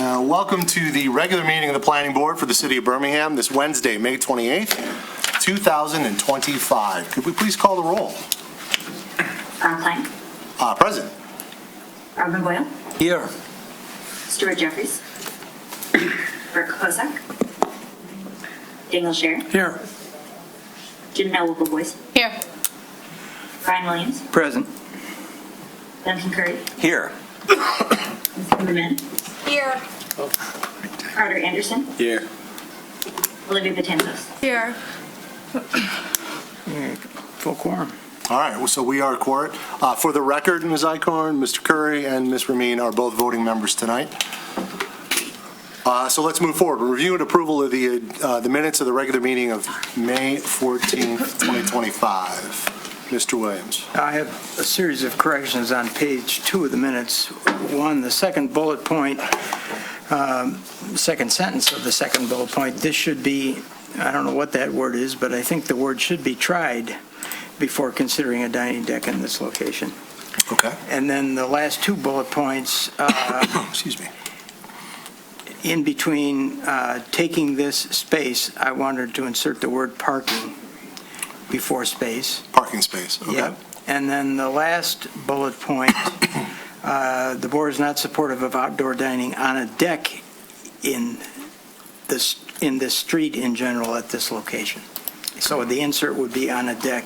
Welcome to the regular meeting of the Planning Board for the City of Birmingham this Wednesday, May 28th, 2025. Could we please call the roll? Ron Klein. Present. Robin Boyle. Here. Stuart Jeffries. Rick Kozak. Daniel Sher. Here. Janelle Wilkeboys. Here. Brian Williams. Present. Duncan Curry. Here. Zimmerman. Here. Carter Anderson. Here. Olivia Batanzos. Here. Full quorum. All right, so we are quorum. For the record, Ms. Eichhorn, Mr. Curry, and Ms. Ramin are both voting members tonight. So let's move forward. Review and approval of the minutes of the regular meeting of May 14th, 2025. Mr. Williams. I have a series of corrections on page 2 of the minutes. One, the second bullet point, second sentence of the second bullet point, this should be, I don't know what that word is, but I think the word should be tried before considering a dining deck in this location. Okay. And then the last 2 bullet points, Excuse me. in between taking this space, I wanted to insert the word parking before space. Parking space. Okay. Yep. And then the last bullet point, the board is not supportive of outdoor dining on a deck in this street in general at this location. So the insert would be on a deck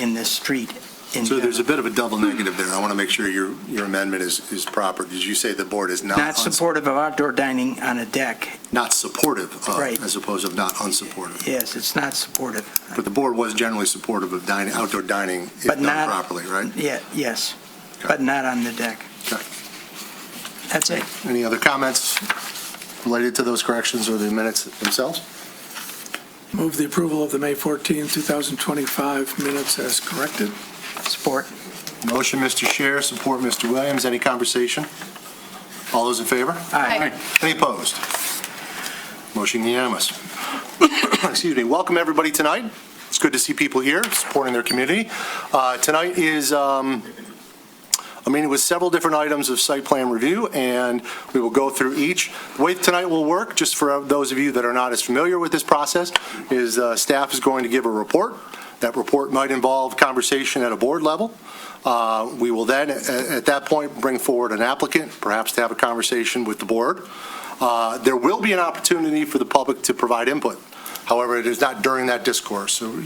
in this street in So general. there's a bit of a double negative there. I want to make sure your amendment is proper. Did you say the board is Not supportive of outdoor dining on a deck. not supportive of, Right. as opposed to not unsupportive? Yes, it's not supportive. But the board was generally supportive of outdoor dining if But done not- properly, right? Yeah, yes, Okay. but not on the deck. Okay. That's it. Any other comments related to those corrections or the minutes themselves? Move the approval of the May 14, 2025 minutes as corrected. Support. Motion, Mr. Scher, support, Mr. Williams. Any conversation? All those in favor? Aye. Any opposed? Motion unanimous. Excuse me. Welcome, everybody, tonight. It's good to see people here supporting their community. Tonight is a meeting with several different items of site plan review, and we will go through each. The way tonight will work, just for those of you that are not as familiar with this process, is staff is going to give a report. That report might involve conversation at a board level. We will then, at that point, bring forward an applicant, perhaps to have a conversation with the board. There will be an opportunity for the public to provide input. However, it is not during that discourse. So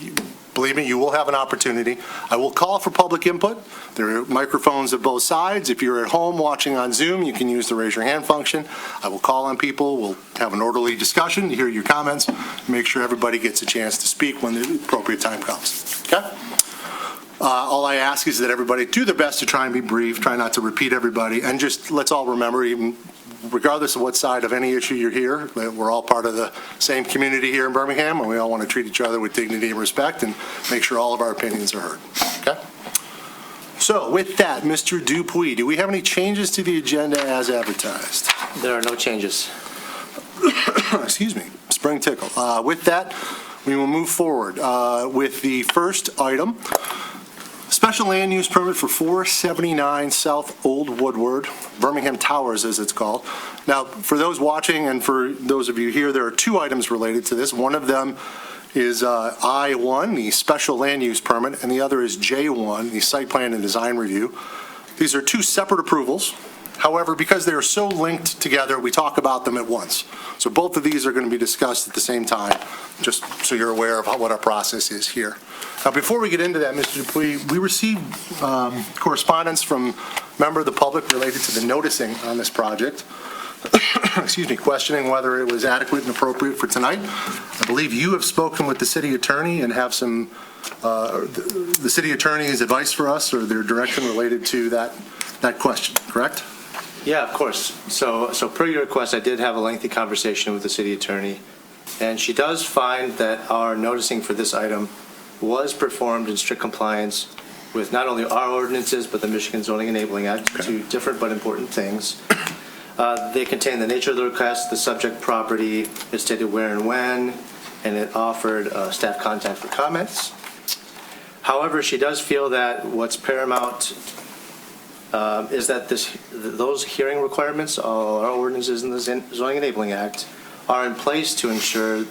believe me, you will have an opportunity. I will call for public input. There are microphones at both sides. If you're at home watching on Zoom, you can use the raise your hand function. I will call on people. We'll have an orderly discussion, hear your comments, make sure everybody gets a chance to speak when the appropriate time comes. Okay? All I ask is that everybody do their best to try and be brief, try not to repeat everybody, and just let's all remember, even regardless of what side of any issue you're here, that we're all part of the same community here in Birmingham, and we all want to treat each other with dignity and respect and make sure all of our opinions are heard. Okay? So with that, Mr. Dupuy, do we have any changes to the agenda as advertised? There are no changes. Excuse me, spring tickle. With that, we will move forward with the first item. Special land use permit for 479 South Old Woodward, Birmingham Towers as it's called. Now, for those watching and for those of you here, there are 2 items related to this. One of them is I-1, the special land use permit, and the other is J-1, the site plan and design review. These are 2 separate approvals. However, because they are so linked together, we talk about them at once. So both of these are going to be discussed at the same time, just so you're aware of what our process is here. Now, before we get into that, Mr. Dupuy, we received correspondence from a member of the public related to the noticing on this project. Excuse me, questioning whether it was adequate and appropriate for tonight. I believe you have spoken with the city attorney and have some, the city attorney's advice for us or their direction related to that question, correct? Yeah, of course. So per your request, I did have a lengthy conversation with the city attorney, and she does find that our noticing for this item was performed in strict compliance with not only our ordinances, but the Michigan Zoning Enabling Act, 2 different but important things. They contain the nature of the request, the subject property, it stated where and when, and it offered staff contact for comments. However, she does feel that what's paramount is that those hearing requirements, all our ordinances in the Zoning Enabling Act, are in place to ensure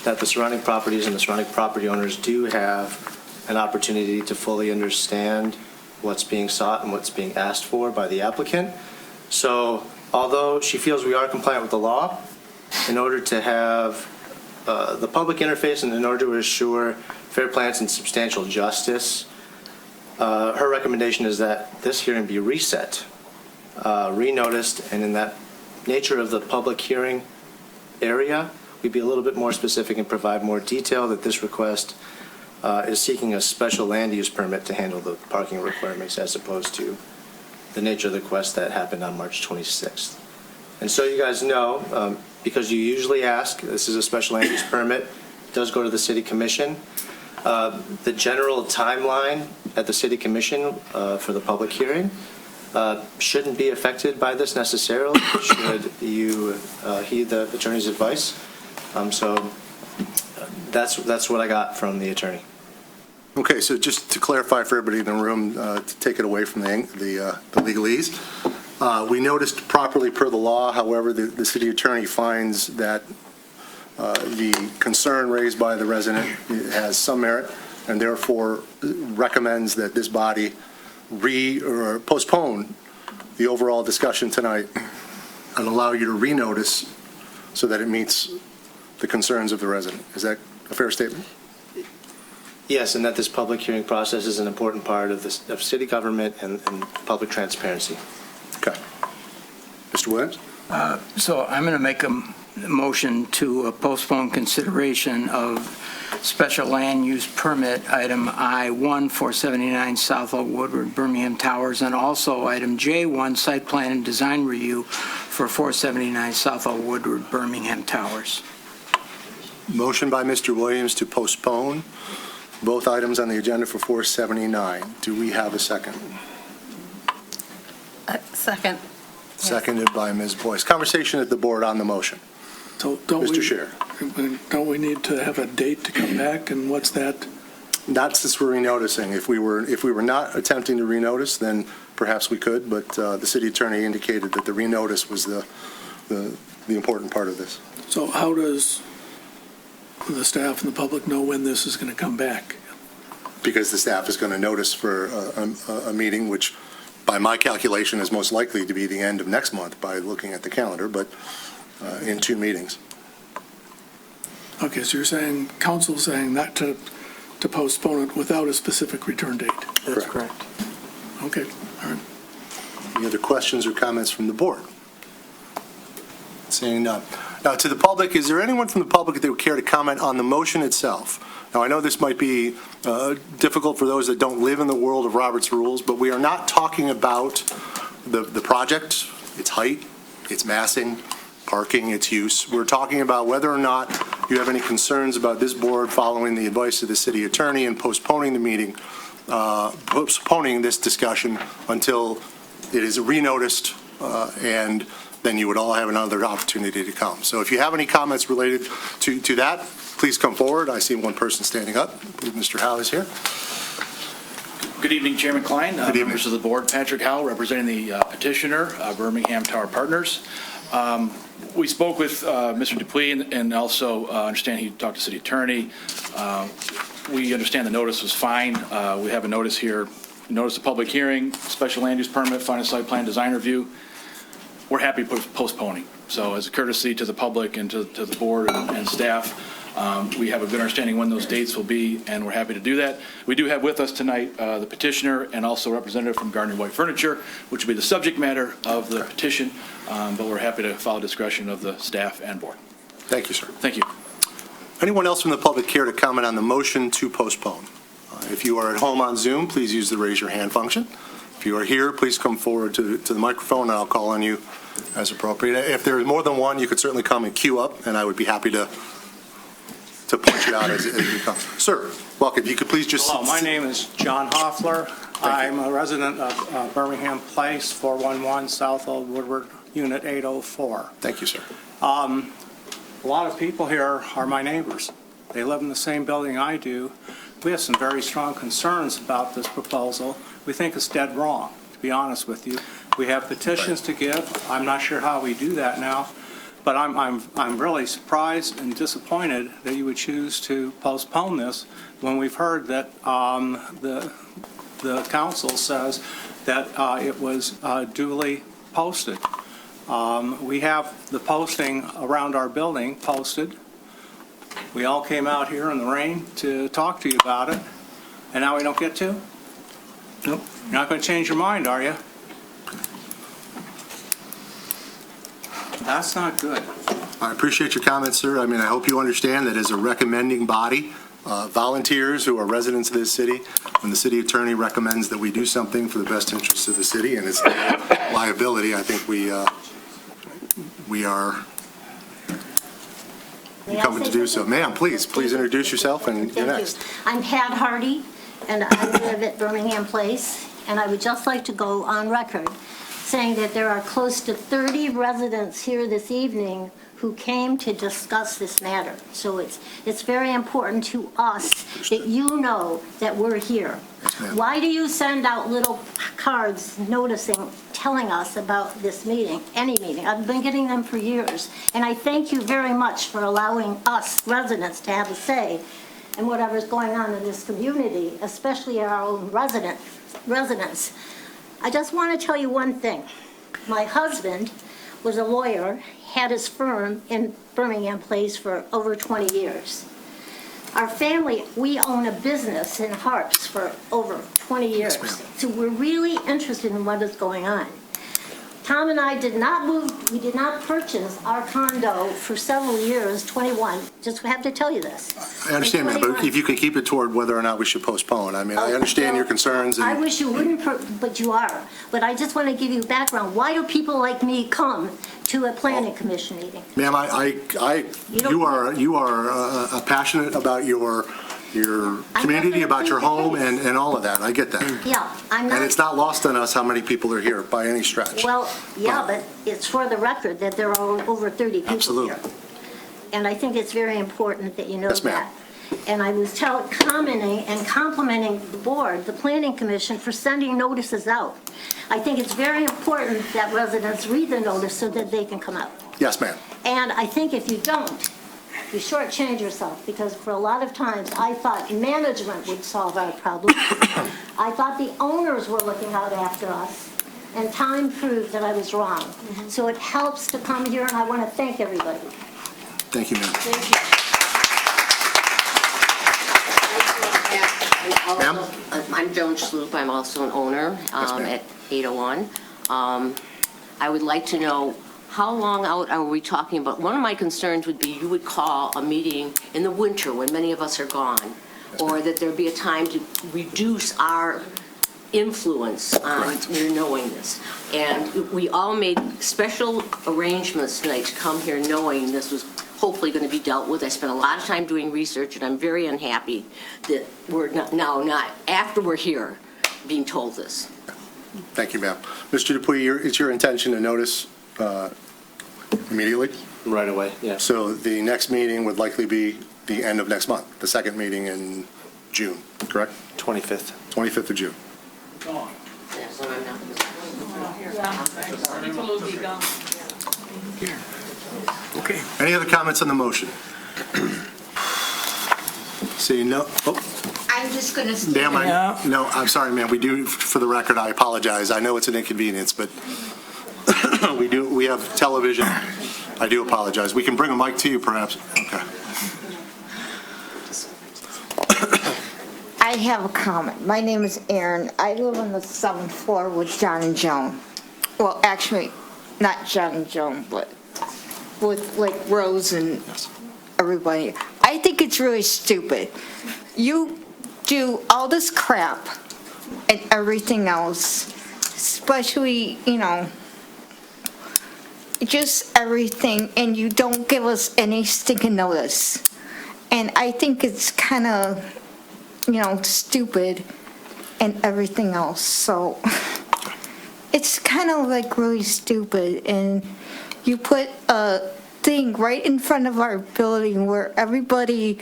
that the surrounding properties and the surrounding property owners do have an opportunity to fully understand what's being sought and what's being asked for by the applicant. So although she feels we are compliant with the law, in order to have the public interface and in order to assure fair plans and substantial justice, her recommendation is that this hearing be reset, renoticed, and in that nature of the public hearing area, we'd be a little bit more specific and provide more detail that this request is seeking a special land use permit to handle the parking requirements as opposed to the nature of the request that happened on March 26th. And so you guys know, because you usually ask, this is a special land use permit, it does go to the City Commission. The general timeline at the City Commission for the public hearing shouldn't be affected by this necessarily, should you heed the attorney's advice. So that's what I got from the attorney. Okay, so just to clarify for everybody in the room, to take it away from the legalese, we noticed properly per the law, however, the city attorney finds that the concern raised by the resident has some merit and therefore recommends that this body or postpone the overall discussion tonight and allow you to renotice so that it meets the concerns of the resident. Is that a fair statement? Yes, and that this public hearing process is an important part of city government and public transparency. Okay. Mr. Williams? So I'm going to make a motion to postpone consideration of special land use permit item I-1, 479 South Oak Woodward, Birmingham Towers, and also item J-1, site plan and design review for 479 South Oak Woodward, Birmingham Towers. Motion by Mr. Williams to postpone both items on the agenda for 479. Do we have a second? Second. Seconded by Ms. Boyce. Conversation at the board on the motion. So don't Mr. Scheer. Don't we need to have a date to come back, and what's that? Not since we're renoticing. If we were not attempting to renotice, then perhaps we could, but the city attorney indicated that the renotice was the important part of this. So how does the staff and the public know when this is going to come back? Because the staff is going to notice for a meeting, which by my calculation is most likely to be the end of next month by looking at the calendar, but in 2 meetings. Okay, so you're saying, council's saying not to postpone it without a specific return date? That's correct. Okay, all right. Any other questions or comments from the board? Seeing none. Now, to the public, is there anyone from the public that would care to comment on the motion itself? Now, I know this might be difficult for those that don't live in the world of Robert's Rules, but we are not talking about the project, its height, its massing, parking, its use. We're talking about whether or not you have any concerns about this board following the advice of the city attorney and postponing the meeting, postponing this discussion until it is renoticed, and then you would all have another opportunity to come. So if you have any comments related to that, please come forward. I see one person standing up. I believe Mr. Howe is here. Good evening, Chairman Klein, Good evening. members of the board. Patrick Howe, representing the petitioner, Birmingham Tower Partners. We spoke with Mr. Dupuis and also understand he talked to city attorney. We understand the notice was fine. We have a notice here, notice of public hearing, special land use permit, final site plan design review. We're happy postponing. So as a courtesy to the public and to the board and staff, we have a good understanding when those dates will be, and we're happy to do that. We do have with us tonight the petitioner and also a representative from Gardner White Furniture, which will be the subject matter of the petition, but we're happy to follow discretion of the staff and board. Thank you, sir. Thank you. Anyone else from the public care to comment on the motion to postpone? If you are at home on Zoom, please use the raise your hand function. If you are here, please come forward to the microphone, and I'll call on you as appropriate. If there is more than one, you could certainly come and queue up, and I would be happy to point you out as you come. Sir, welcome. If you could please just... Hello, my name is John Hoffler. I'm a resident of Birmingham Place, 411 South Old Woodward, Unit 804. Thank you, sir. A lot of people here are my neighbors. They live in the same building I do. We have some very strong concerns about this proposal. We think it's dead wrong, to be honest with you. We have petitions to give. I'm not sure how we do that now, but I'm really surprised and disappointed that you would choose to postpone this when we've heard that the council says that it was duly posted. We have the posting around our building posted. We all came out here in the rain to talk to you about it, and now we don't get to? Nope. You're not going to change your mind, are you? That's not good. I appreciate your comments, sir. I mean, I hope you understand that as a recommending body, volunteers who are residents of this city, when the city attorney recommends that we do something for the best interests of the city and its liability, I think we are coming to do so. Ma'am, please introduce yourself and you're Thank next. you. I'm Pat Hardy, and I live at Birmingham Place, and I would just like to go on record saying that there are close to 30 residents here this evening who came to discuss this matter. So it's very important to us that you know that we're here. Yes, ma'am. Why do you send out little cards telling us about this meeting, any meeting? I've been getting them for years, and I thank you very much for allowing us residents to have a say in whatever's going on in this community, especially our own residents. I just want to tell you one thing. My husband was a lawyer, had his firm in Birmingham Place for over 20 years. Our family, we own a business in Harps for over 20 years. ma'am. So we're really interested in what is going on. Tom and I did not move, we did not purchase our condo for several years, 21. Just have to tell you this. I understand, ma'am, but if you can keep it toward whether or not we should postpone. I mean, I understand your concerns I and wish you wouldn't, but you are. But I just want to give you background. Why do people like me come to a planning commission meeting? ma'am, you are passionate about your community, about your home and all of that. I get that. Yeah, I'm not. And it's not lost on us how many people are here by any stretch. Well, yeah, but it's for the record that there are over 30 people Absolutely. here. And I think it's very important that you know Yes, ma'am. that. And I was commenting and complimenting the board, the planning commission, for sending notices out. I think it's very important that residents read the notice so that they can come out. Yes, ma'am. And I think if you don't, you shortchange yourself, because for a lot of times, I thought management would solve our problem. I thought the owners were looking out after us, and time proved that I was wrong. So it helps to come here, and I want to thank everybody. Thank you, ma'am. Thank you. Ma'am? I'm Joan Schloop. I'm also an owner ma'am. at 801. I would like to know, how long out are we talking about? One of my concerns would be you would call a meeting in the winter when many of us are gone, or that there'd be a time to reduce our influence on your knowing this. And we all made special arrangements tonight to come here knowing this was hopefully going to be dealt with. I spent a lot of time doing research, and I'm very unhappy that we're not after we're here, being told this. Thank you, ma'am. Mr. Dupuy, it's your intention to notice immediately? Right away, yeah. So the next meeting would likely be the end of next month, the second meeting in June, correct? 25th. 25th of June. Yeah, so I'm not- Okay. Any other comments on the motion? Seeing no, I'm just going to ma'am, Yeah. no, I'm sorry, ma'am, we do, for the record, I apologize. I know it's an inconvenience, but we have television. I do apologize. We can bring a mic to you, perhaps. Okay. I have a comment. My name is Erin. I live on the 7th floor with John and Joan. Well, actually, not John and Joan, but with like Rose and everybody. I think it's really stupid. You do all this crap and everything else, especially, just everything, and you don't give us any stinking notice. And I think it's kind of, stupid and everything else. So it's kind of like really stupid. And you put a thing right in front of our building where everybody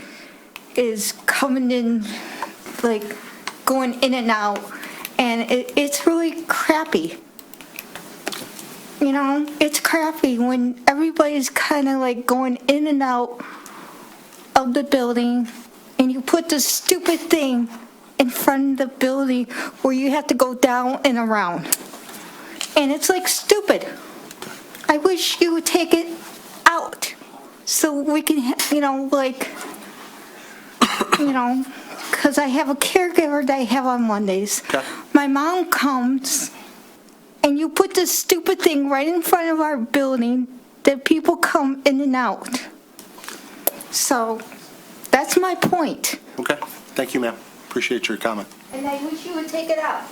is coming in, like going in and out. And it's really crappy. You know, it's crappy when everybody's kind of like going in and out of the building, and you put this stupid thing in front of the building where you have to go down and around. And it's like stupid. I wish you would take it out so we can, because I have a caregiver that I have on Mondays. Okay. My mom comes, and you put this stupid thing right in front of our building that people come in and out. So that's my point. Okay, thank you, ma'am. Appreciate your comment. And I wish you would take it out.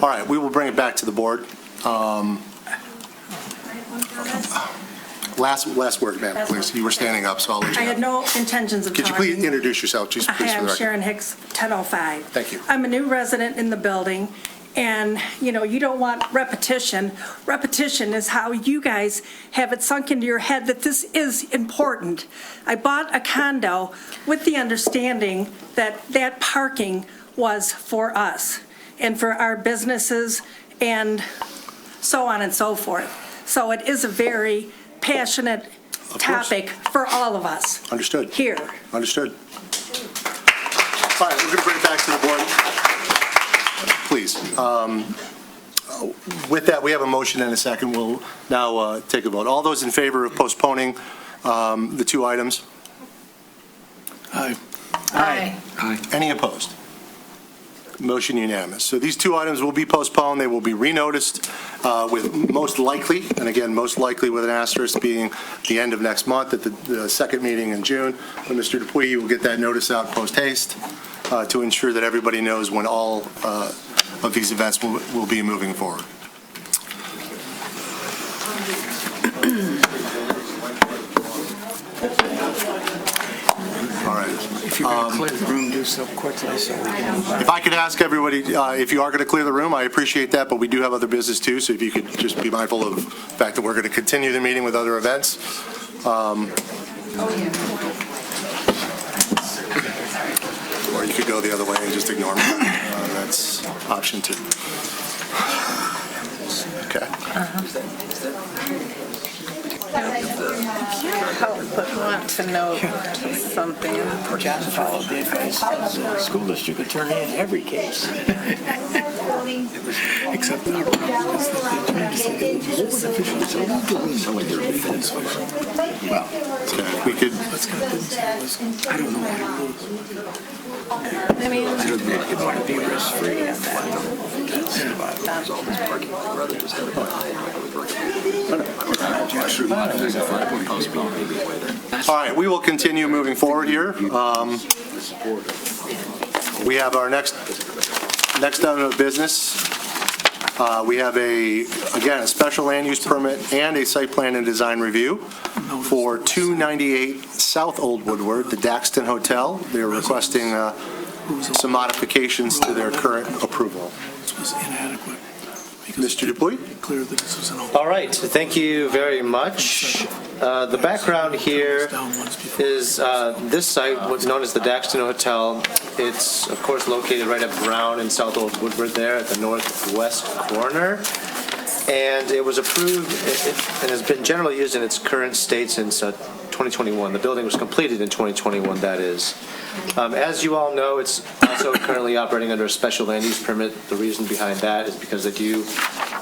All right, we will bring it back to the board. Last word, ma'am, please. You were standing up, so I'll let I you had know. no intentions of Could you talking. please introduce yourself, just please, Hi, for the I'm record? Sharon Hicks, 1005. Thank you. I'm a new resident in the building, and, you don't want repetition. Repetition is how you guys have it sunk into your head that this is important. I bought a condo with the understanding that that parking was for us and for our businesses and so on and so forth. So it is a very passionate course. topic for all of us. Understood. Here. Understood. All right, we're going to bring it back to the board. Please. With that, we have a motion and a second. We'll now take a vote. All those in favor of postponing the two items? Aye. Any opposed? Motion unanimous. So these two items will be postponed. They will be renoticed with most likely, and again, most likely with an asterisk being the end of next month at the second meeting in June, when Mr. Dupuy will get that notice out post haste to ensure that everybody knows when all of these events will be moving forward. All right. If you're going to clear the room, do so quickly so we can... If I could ask everybody, if you are going to clear the room, I appreciate that, but we do have other business too, so if you could just be mindful of the fact that we're going to continue the meeting with other events. Or you could go the other way and just ignore me. That's option 2. Okay. But want to know something. John followed the advice of the school district attorney in every case. Except that our problem is that the attorney decided to hold officials so they're Well, okay, we could, That's kind of business. I don't know what it I mean, You want to be risk-free on that. all right, we will continue moving forward here. We have our next item of business. We have a special land use permit and a site plan and design review for 298 South Old Woodward, the Daxton Hotel. They're requesting some modifications to their current approval. was inadequate. Mr. Dupuy? Clear that this was an open. All right, thank you very much. The background here is this site, what's known as the Daxton Hotel. It's, of course, located right at Brown and South Old Woodward there at the northwest corner. And it was approved and has been generally used in its current state since 2021. The building was completed in 2021, that is. As you all know, it's also currently operating under a special land use permit. The reason behind that is because they do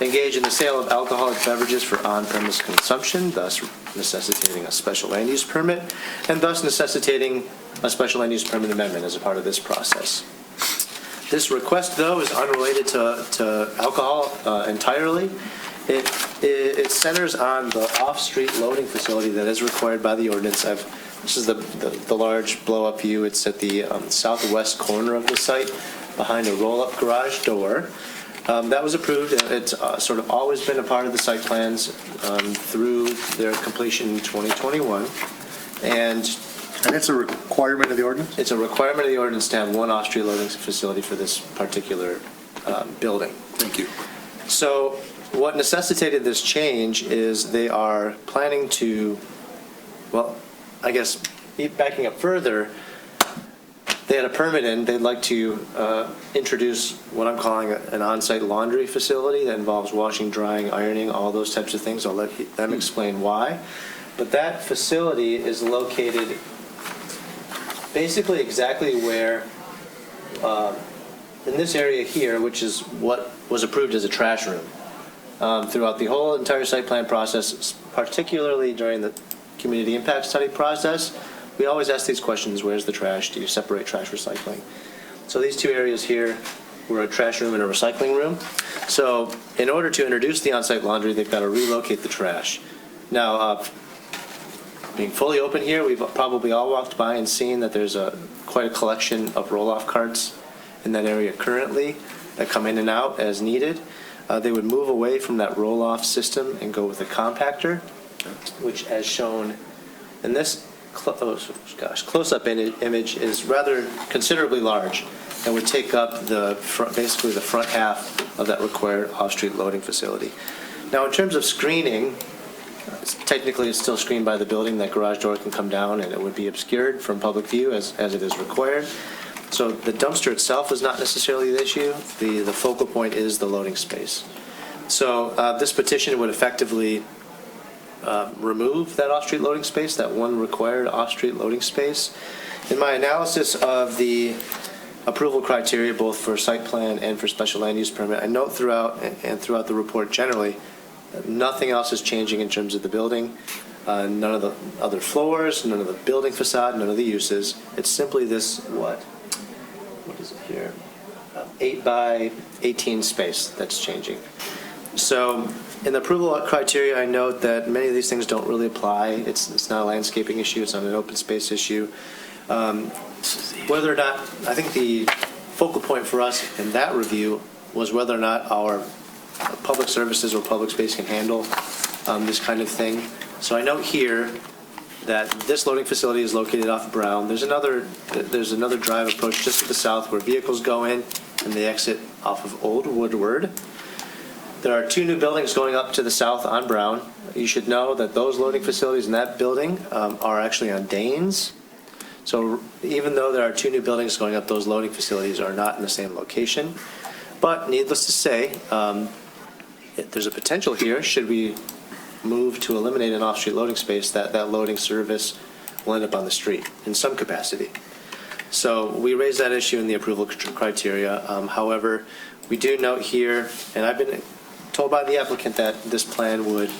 engage in the sale of alcoholic beverages for on-premise consumption, thus necessitating a special land use permit, and thus necessitating a special land use permit amendment as a part of this process. This request, though, is unrelated to alcohol entirely. It centers on the off-street loading facility that is required by the ordinance. This is the large blow-up view. It's at the southwest corner of the site, behind a roll-up garage door. That was approved. It's sort of always been a part of the site plans through their completion in 2021. And it's a requirement of the ordinance? It's a requirement of the ordinance to have one off-street loading facility for this particular building. Thank you. So what necessitated this change is they are planning to, well, I guess backing up further, They had a permit in, they'd like to introduce what I'm calling an on-site laundry facility that involves washing, drying, ironing, all those types of things. I'll let them explain why. But that facility is located basically exactly where, in this area here, which is what was approved as a trash room. Throughout the whole entire site plan process, particularly during the community impact study process, we always ask these questions: where's the trash? Do you separate trash recycling? So these two areas here were a trash room and a recycling room. So in order to introduce the on-site laundry, they've got to relocate the trash. Now, being fully open here, we've probably all walked by and seen that there's quite a collection of roll-off carts in that area currently that come in and out as needed. They would move away from that roll-off system and go with a compactor, which, as shown in this close-up image, is rather considerably large and would take up basically the front half of that required off-street loading facility. Now, in terms of screening, technically it's still screened by the building. That garage door can come down and it would be obscured from public view as it is required. So the dumpster itself is not necessarily the issue. The focal point is the loading space. So this petition would effectively remove that off-street loading space, that one required off-street loading space. In my analysis of the approval criteria, both for site plan and for special land use permit, I note throughout the report generally that nothing else is changing in terms of the building. None of the other floors, none of the building facade, none of the uses. It's simply this, what is it here? 8 by 18 space that's changing. So in the approval criteria, I note that many of these things don't really apply. It's not a landscaping issue. It's not an open space issue. Whether or not, I think the focal point for us in that review was whether or not our public services or public space can handle this kind of thing. So I note here that this loading facility is located off of Brown. There's another drive approach just to the south where vehicles go in and they exit off of Old Woodward. There are 2 new buildings going up to the south on Brown. You should know that those loading facilities in that building are actually on Danes. So even though there are 2 new buildings going up, those loading facilities are not in the same location. But needless to say, there's a potential here, should we move to eliminate an off-street loading space, that loading service will end up on the street in some capacity. So we raised that issue in the approval criteria. However, we do note here, and I've been told by the applicant that this plan would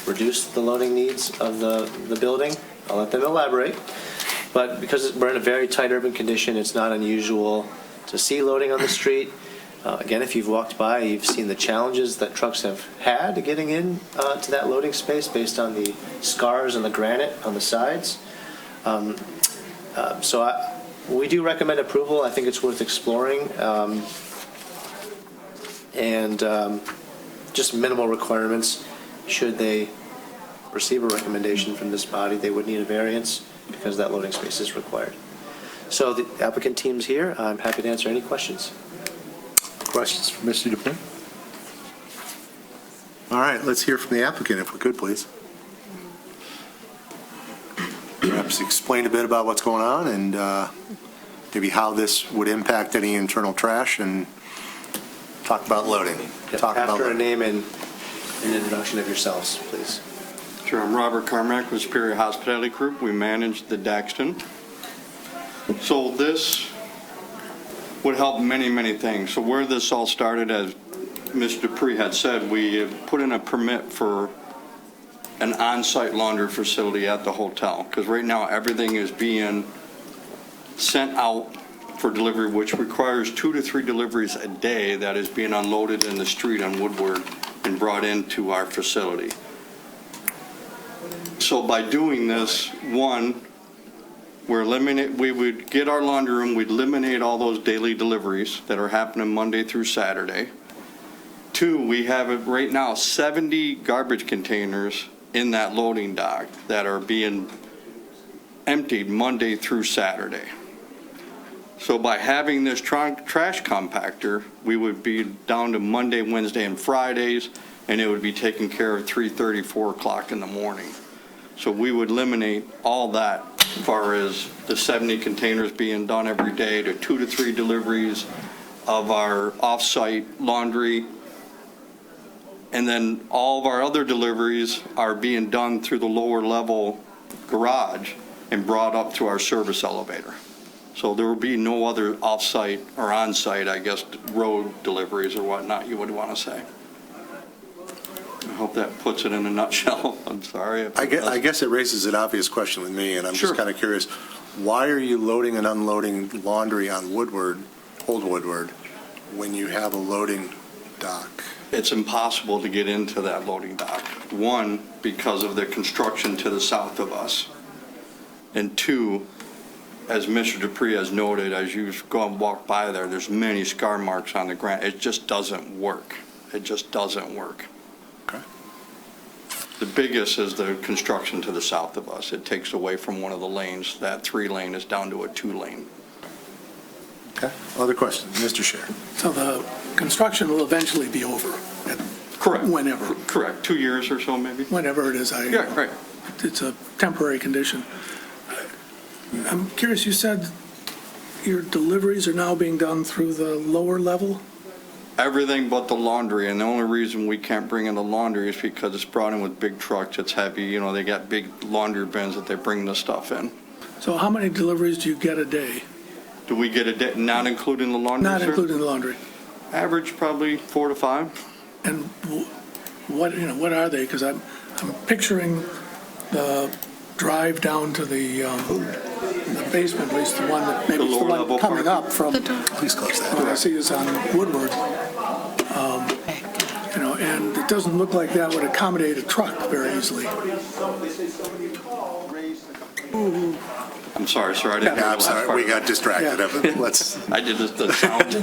reduce the loading needs of the building. I'll let them elaborate. But because we're in a very tight urban condition, it's not unusual to see loading on the street. Again, if you've walked by, you've seen the challenges that trucks have had getting in to that loading space based on the scars and the granite on the sides. We do recommend approval. I think it's worth exploring. Just minimal requirements. Should they receive a recommendation from this body, they would need a variance because that loading space is required. So the applicant team's here. I'm happy to answer any questions. Questions for Mr. Dupuy? All right, let's hear from the applicant, if we could, please. Perhaps explain a bit about what's going on and maybe how this would impact any internal trash, and talk about loading. After a name and an introduction of yourselves, please. Sure, I'm Robert Carmack with Superior Hospitality Group. We manage the Daxton. So this would help many, many things. So where this all started, as Mr. Dupuy had said, we have put in a permit for an on-site laundry facility at the hotel, because right now everything is being sent out for delivery, which requires 2 to 3 deliveries a day that is being unloaded in the street on Woodward and brought into our facility. So by doing this, one, we would get our laundry room, we'd eliminate all those daily deliveries that are happening Monday through Saturday. 2, we have right now 70 garbage containers in that loading dock that are being emptied Monday through Saturday. So by having this trash compactor, we would be down to Monday, Wednesday, and Fridays, and it would be taken care of 3:30, 4 o'clock in the morning. So we would eliminate all that as far as the 70 containers being done every day to 2 to 3 deliveries of our off-site laundry. And then all of our other deliveries are being done through the lower level garage and brought up to our service elevator. So there will be no other off-site or on-site, I guess, road deliveries or whatnot you would want to say. I hope that puts it in a nutshell. I'm sorry. I guess it raises an obvious question with me, and I'm Sure. just kind of curious. Why are you loading and unloading laundry on Woodward, Old Woodward, when you have a loading dock? It's impossible to get into that loading dock. One, because of the construction to the south of us. And two, as Mr. Dupree has noted, as you go and walk by there, there's many scar marks on the ground. It just doesn't work. It just doesn't work. Okay. The biggest is the construction to the south of us. It takes away from one of the lanes. That 3-lane is down to a 2-lane. Okay. Other questions? Mr. Scher. So the construction will eventually be over, Correct. whenever, Correct. 2 years or so, maybe? whenever it is. Yeah, right. It's a temporary condition. I'm curious, you said your deliveries are now being done through the lower level? Everything but the laundry, and the only reason we can't bring in the laundry is because it's brought in with big trucks, it's heavy, you know, they got big laundry bins that they bring the stuff in. So how many deliveries do you get a day? Do we get a day, not including the laundry, Not sir? including the laundry. Average probably 4 to 5. And what are they? Because I'm picturing the drive down to the basement, at least the one that, maybe The it's the lower level one coming parking. up from, Please close that. what I see is on Woodward. And it doesn't look like that would accommodate a truck very easily. I'm sorry, sir, I didn't hear the Yeah, I'm last sorry, part. we got distracted. Yeah. Let's, I did the sound.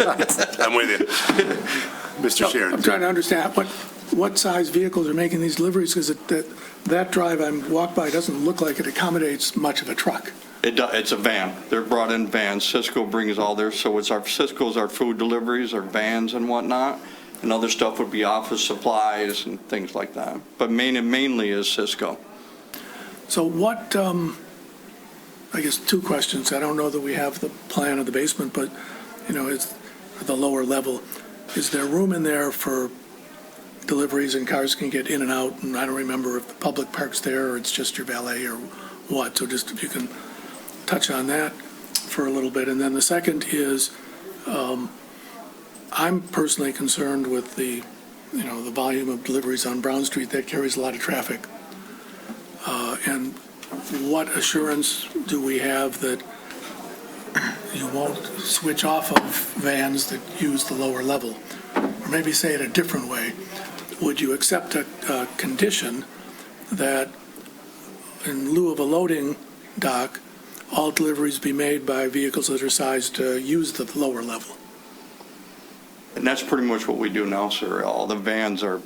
I'm with you. Mr. I'm Scher. trying to understand what size vehicles are making these deliveries, because that drive I walk by doesn't look like it accommodates much of a truck. It's a van. They're brought in vans. Cisco brings all their, so Cisco's our food deliveries, our vans and whatnot. And other stuff would be office supplies and things like that. But mainly is Cisco. So what, I guess 2 questions. I don't know that we have the plan of the basement, but, it's the lower level. Is there room in there for deliveries and cars can get in and out? And I don't remember if the public parks there or it's just your valet or what. So just if you can touch on that for a little bit. And then the second is, I'm personally concerned with the volume of deliveries on Brown Street. That carries a lot of traffic. And what assurance do we have that you won't switch off of vans that use the lower level? Or maybe say it a different way. Would you accept a condition that in lieu of a loading dock, all deliveries be made by vehicles that are sized to use the lower level? And that's pretty much what we do now, sir. All the vans are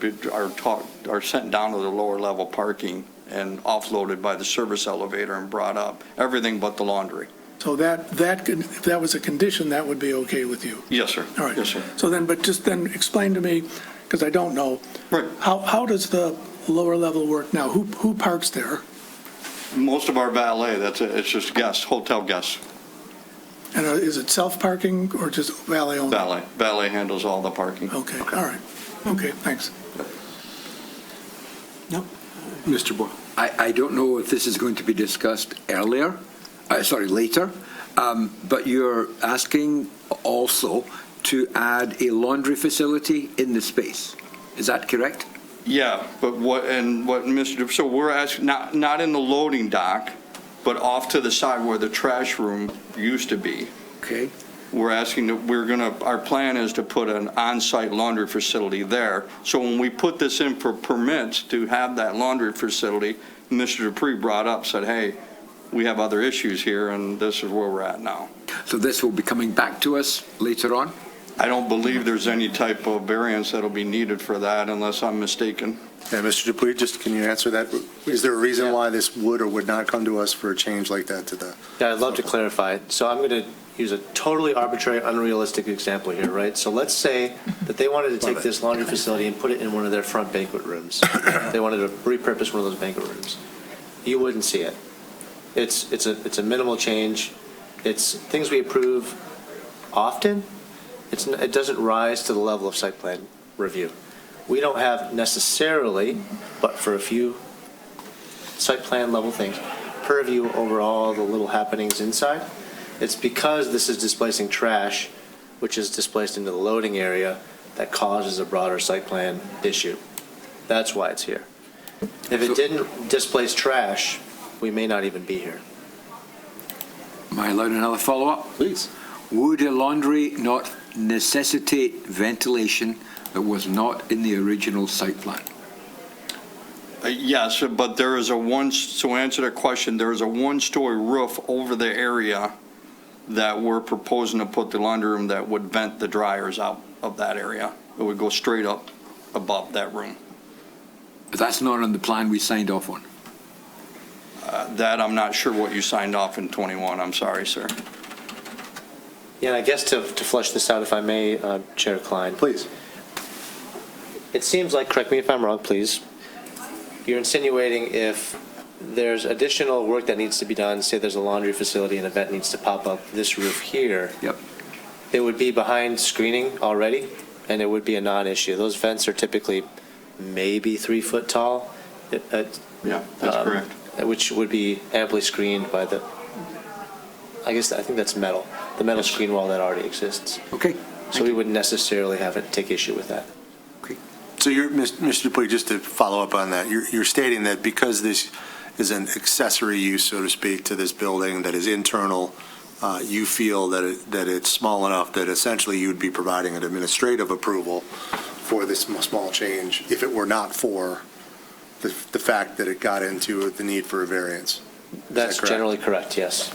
sent down to the lower level parking and offloaded by the service elevator and brought up. Everything but the laundry. So if that was a condition, that would be okay with you? Yes, sir. All right. Yes, sir. So then, but just then explain to me, because I don't know. Right. How does the lower level work now? Who parks there? Most of our valet, it's just guests, hotel guests. And is it self-parking or just valet only? Valet. Valet handles all the parking. Okay, all right. Okay, thanks. No. Mr. Boyle. I don't know if this is going to be discussed later, but you're asking also to add a laundry facility in the space. Is that correct? Yeah, but so we're asking, not in the loading dock, but off to the side where the trash room used to be. Okay. We're asking that our plan is to put an on-site laundry facility there. So when we put this in for permits to have that laundry facility, Mr. Dupree brought up, said, hey, we have other issues here and this is where we're at now. So this will be coming back to us later on? I don't believe there's any type of variance that'll be needed for that unless I'm mistaken. Yeah, Mr. Dupuy, can you answer that? Is there a reason why this would or would not come to us for a change like that to the? Yeah, I'd love to clarify. So I'm going to use a totally arbitrary, unrealistic example here, right? So let's say that they wanted to take this laundry facility and put it in one of their front banquet rooms. They wanted to repurpose one of those banquet rooms. You wouldn't see it. It's a minimal change. It's things we approve often. It doesn't rise to the level of site plan review. We don't have necessarily, but for a few site plan level things, purview over all the little happenings inside. It's because this is displacing trash, which is displaced into the loading area, that causes a broader site plan issue. That's why it's here. If it didn't displace trash, we may not even be here. Am I allowed another follow-up? Please. Would a laundry not necessitate ventilation that was not in the original site plan? Yes, but there is to answer that question, there is a one-story roof over the area that we're proposing to put the laundry room that would vent the dryers out of that area. It would go straight up above that room. But that's not on the plan we signed off on. That I'm not sure what you signed off in 21. I'm sorry, sir. Yeah, and I guess to flesh this out, if I may, Chair Klein. Please. It seems like, correct me if I'm wrong, please, you're insinuating if there's additional work that needs to be done, say there's a laundry facility and a vent needs to pop up this roof here. Yep. It would be behind screening already, and it would be a non-issue. Those vents are typically maybe 3 foot tall. Yeah, that's correct. Which would be amply screened by I think that's metal, the metal screen wall that already exists. Okay. So we wouldn't necessarily have to take issue with that. So Mr. Dupuy, just to follow up on that, you're stating that because this is an accessory use, so to speak, to this building that is internal, you feel that it's small enough that essentially you would be providing an administrative approval for this small change if it were not for the fact that it got into the need for a variance. That's generally correct, yes.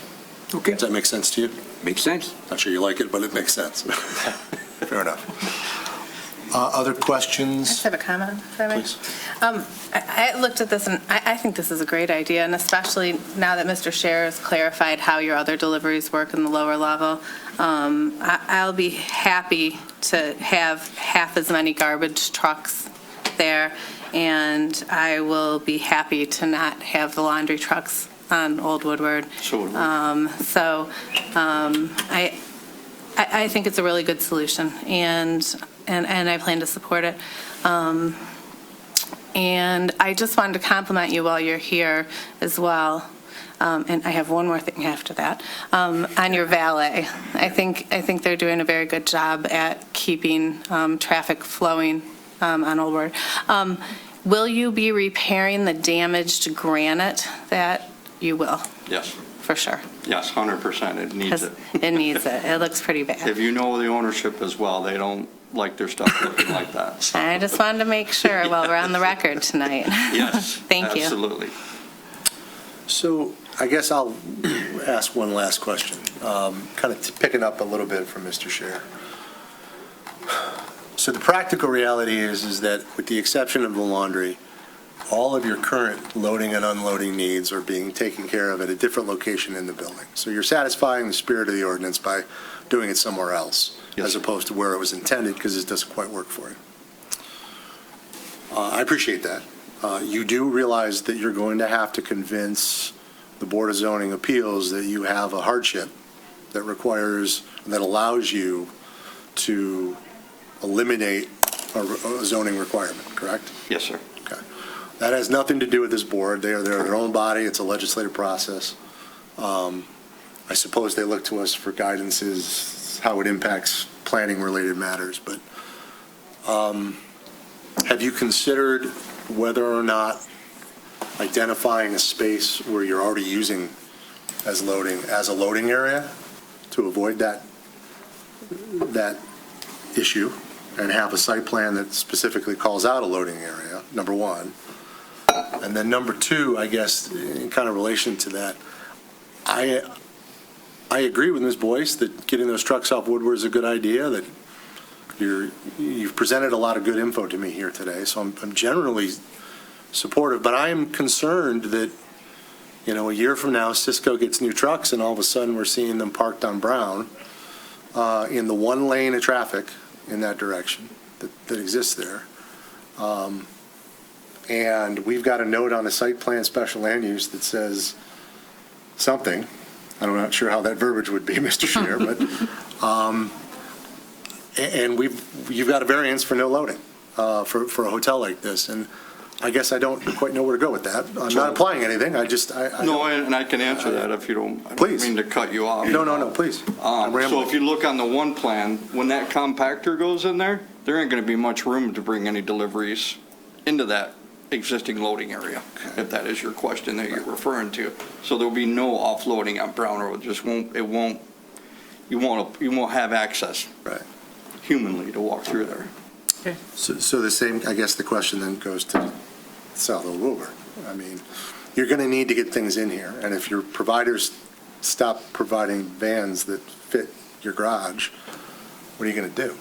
Okay. Does that make sense to you? Makes sense. Not sure you like it, but it makes sense. Fair enough. Other questions? I just have a comment, if I may. Please. I looked at this, and I think this is a great idea, and especially now that Mr. Scher has clarified how your other deliveries work in the lower level. I'll be happy to have half as many garbage trucks there, and I will be happy to not have the laundry trucks on Old Woodward. So would we. I think it's a really good solution, and I plan to support it. And I just wanted to compliment you while you're here as well. And I have one more thing after that. On your valet, I think they're doing a very good job at keeping traffic flowing on Old Woodward. Will you be repairing the damaged granite? That you will. Yes. For sure. Yes, 100%. It needs it. It needs it. It looks pretty bad. If you know the ownership as well, they don't like their stuff looking like that. So. I just wanted to make sure while we're on the record tonight. Yes. Thank you. Absolutely. So I guess I'll ask one last question, kind of picking up a little bit from Mr. Scher. So the practical reality is that with the exception of the laundry, all of your current loading and unloading needs are being taken care of at a different location in the building. So you're satisfying the spirit of the ordinance by doing it somewhere else, yes, as opposed to where it was intended, because it doesn't quite work for you. I appreciate that. You do realize that you're going to have to convince the Board of Zoning Appeals that you have a hardship that allows you to eliminate a zoning requirement, correct? Yes, sir. Okay. That has nothing to do with this board. They're their own body. It's a legislative process. I suppose they look to us for guidance as how it impacts planning-related matters. But have you considered whether or not identifying a space where you're already using as a loading area to avoid that issue and have a site plan that specifically calls out a loading area, number one? And then number two, I guess, in kind of relation to that, I agree with Ms. Boyce that getting those trucks off Woodward is a good idea, that you've presented a lot of good info to me here today, so I'm generally supportive, but I am concerned that, a year from now, Cisco gets new trucks and all of a sudden we're seeing them parked on Brown in the one lane of traffic in that direction that exists there. And we've got a note on the site plan special land use that says something. I'm not sure how that verbiage would be, Mr. Scheer, but, and you've got a variance for no loading for a hotel like this, and I guess I don't quite know where to go with that. I'm not implying anything, I just, No, and I can answer that if you don't. Please. I don't mean to cut you off. No, please. I'm So rambling. if you look on the one plan, when that compactor goes in there ain't going to be much room to bring any deliveries into that existing loading area, if that is your question that you're referring to. So there'll be no offloading on Brown Road, you won't have access Right. humanly to walk through there. So the same, I guess the question then goes to South Old Woburn. I mean, you're going to need to get things in here, and if your providers stop providing vans that fit your garage, what are you going to do?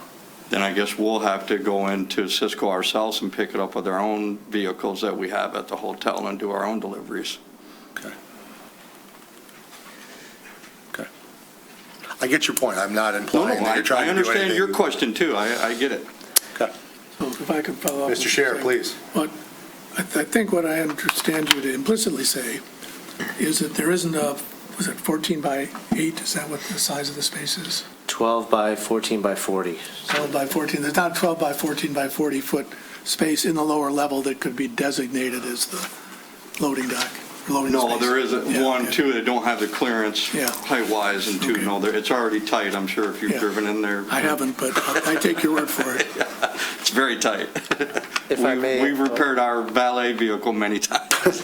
Then I guess we'll have to go into Cisco ourselves and pick it up with our own vehicles that we have at the hotel and do our own deliveries. Okay. I get your point. I'm not implying that I you're trying to do anything. understand your question too. I get it. Okay. So if I could follow up. Mr. Scheer, please. What, I think what I understand you to implicitly say is that there isn't was it 14 by 8? Is that what the size of the space is? 12 by 14 by 40. 12 by 14. There's not 12 by 14 by 40 foot space in the lower level that could be designated as the loading dock. Loading No, space. there isn't. Yeah, One, yeah. two, they don't have the clearance Yeah. height-wise, and two, Okay. no, it's already tight. I'm sure if you've Yeah. driven in there. I haven't, but I take your word for it. It's very tight. If I may- We've repaired our valet vehicle many times.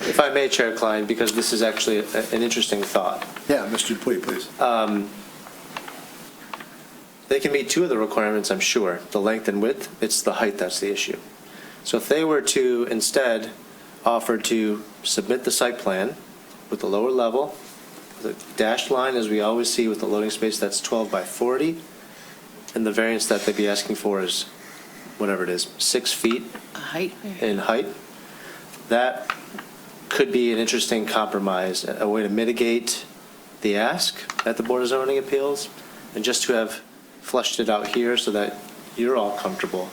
If I may, Chair Klein, because this is actually an interesting thought. Yeah, Mr. Dupuy, please. They can meet two of the requirements, I'm sure, the length and width. It's the height that's the issue. So if they were to instead offer to submit the site plan with the lower level, the dashed line, as we always see with the loading space, that's 12 by 40, and the variance that they'd be asking for is, whatever it is, 6 feet Height. in height, that could be an interesting compromise, a way to mitigate the ask at the Board of Zoning Appeals, and just to have flushed it out here so that you're all comfortable.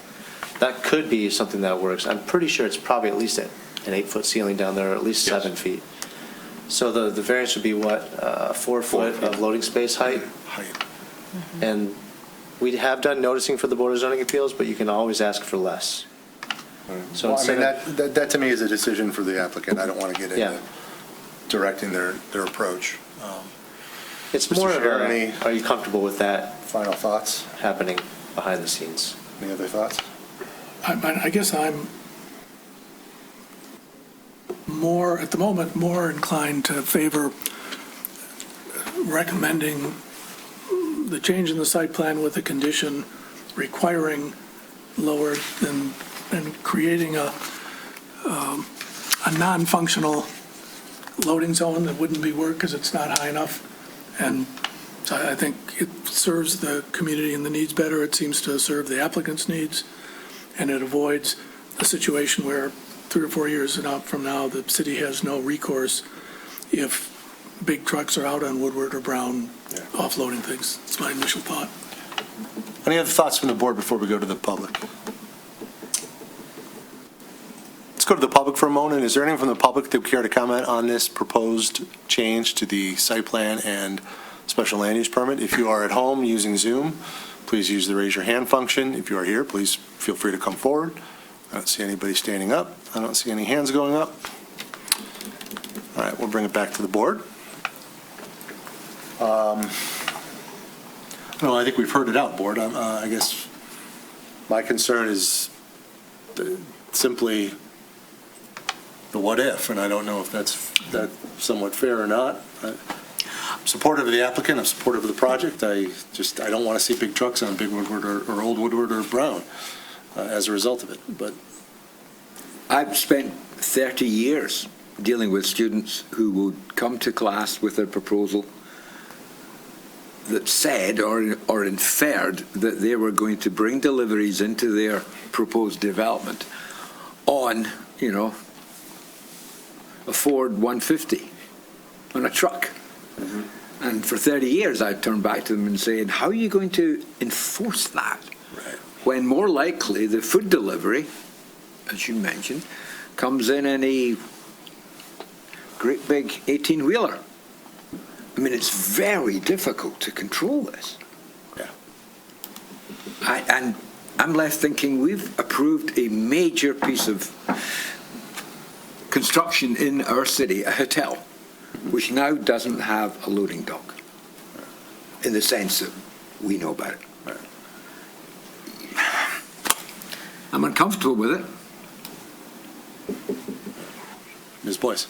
That could be something that works. I'm pretty sure it's probably at least an 8-foot ceiling down there, or at least 7 feet. So the variance would be what, 4 foot of loading space height? And we have done noticing for the Board of Zoning Appeals, but you can always ask for less. So Well, I mean, instead that to me is a decision for the applicant. I don't want to get Yeah. into directing their approach. It's Mr. more of Scheer, any a, are you comfortable with that final thoughts? happening behind the scenes? Any other thoughts? I guess I'm more, at the moment, more inclined to favor recommending the change in the site plan with a condition requiring lower than, and creating a non-functional loading zone that wouldn't be work because it's not high enough. And so I think it serves the community and the needs better. It seems to serve the applicant's needs, and it avoids a situation where 3 or 4 years from now, the city has no recourse if big trucks are out on Woodward or Brown offloading things. That's my initial thought. Any other thoughts from the board before we go to the public? Let's go to the public for a moment. Is there anyone from the public that would care to comment on this proposed change to the site plan and special land use permit? If you are at home using Zoom, please use the raise your hand function. If you are here, please feel free to come forward. I don't see anybody standing up. I don't see any hands going up. All right, we'll bring it back to the board. No, I think we've heard it out, board. I guess my concern is simply the what if, and I don't know if that's somewhat fair or not. I'm supportive of the applicant, I'm supportive of the project. I don't want to see big trucks on Big Woodward or Old Woodward or Brown as a result of it, but. I've spent 30 years dealing with students who would come to class with a proposal that said or inferred that they were going to bring deliveries into their proposed development on, a Ford 150, on a truck. Mm-hmm. And for 30 years, I've turned back to them and said, how are you going to enforce that? Right. When more likely the food delivery, as you mentioned, comes in any great big 18-wheeler. I mean, it's very difficult to control this. Yeah. And I'm left thinking we've approved a major piece of construction in our city, a hotel, which now doesn't have a loading dock, in the sense that we know about it. I'm uncomfortable with it. Ms. Boyce?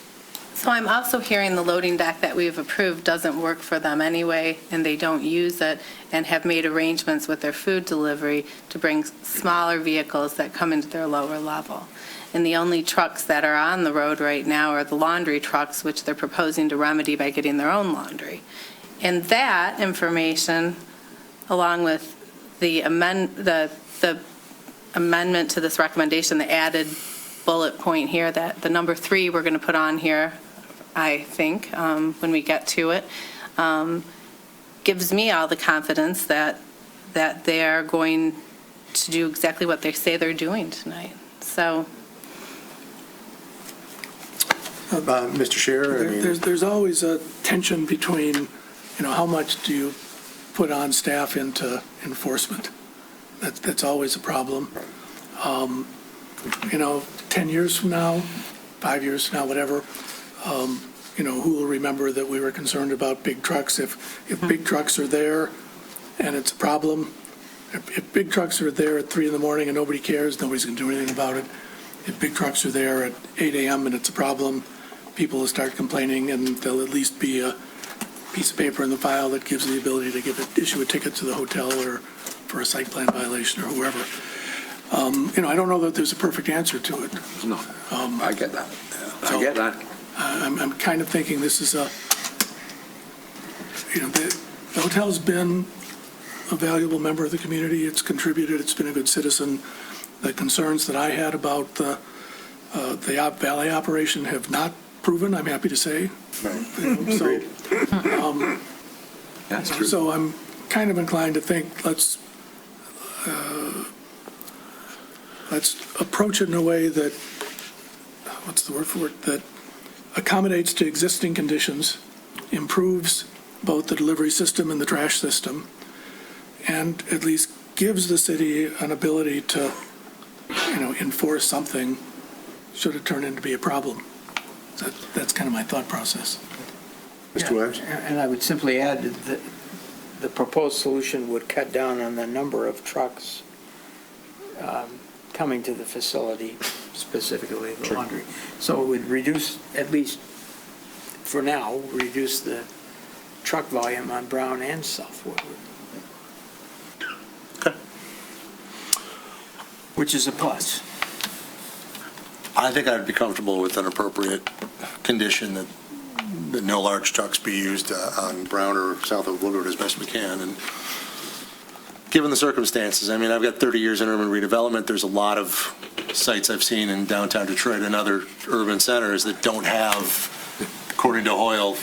So I'm also hearing the loading dock that we've approved doesn't work for them anyway, and they don't use it, and have made arrangements with their food delivery to bring smaller vehicles that come into their lower level. And the only trucks that are on the road right now are the laundry trucks, which they're proposing to remedy by getting their own laundry. And that information, along with the amendment to this recommendation, the added bullet point here, that the number 3 we're going to put on here, I think, when we get to it, gives me all the confidence that they are going to do exactly what they say they're doing tonight. So, Mr. Scherer? I mean- There's always a tension between, how much do you put on staff into enforcement? That's always a problem. 10 years from now, 5 years from now, whatever, who will remember that we were concerned about big trucks? If big trucks are there and it's a problem, if big trucks are there at 3 in the morning and nobody cares, nobody's going to do anything about it. If big trucks are there at 8 a.m. and it's a problem, people will start complaining, and there'll at least be a piece of paper in the file that gives the ability to issue a ticket to the hotel or for a site plan violation or whoever. I don't know that there's a perfect answer to it. No, I get that. So, I get that. I'm kind of thinking this is the hotel's been a valuable member of the community. It's contributed. It's been a good citizen. The concerns that I had about the valet operation have not proven, I'm happy to say. That's true. So I'm kind of inclined to think let's approach it in a way that, what's the word for it, that accommodates to existing conditions, improves both the delivery system and the trash system, and at least gives the city an ability to, enforce something should it turn into be a problem. That's kind of my thought process. Mr. Williams? And I would simply add that the proposed solution would cut down on the number of trucks coming to the facility, specifically the laundry. So it would reduce, at least for now, reduce the truck volume on Brown and South Woodward. Okay. Which is a plus. I think I'd be comfortable with an appropriate condition that no large trucks be used on Brown or south of Woodward as best we can. And given the circumstances, I mean, I've got 30 years in urban redevelopment. There's a lot of sites I've seen in downtown Detroit and other urban centers that don't have, according to Hoyle,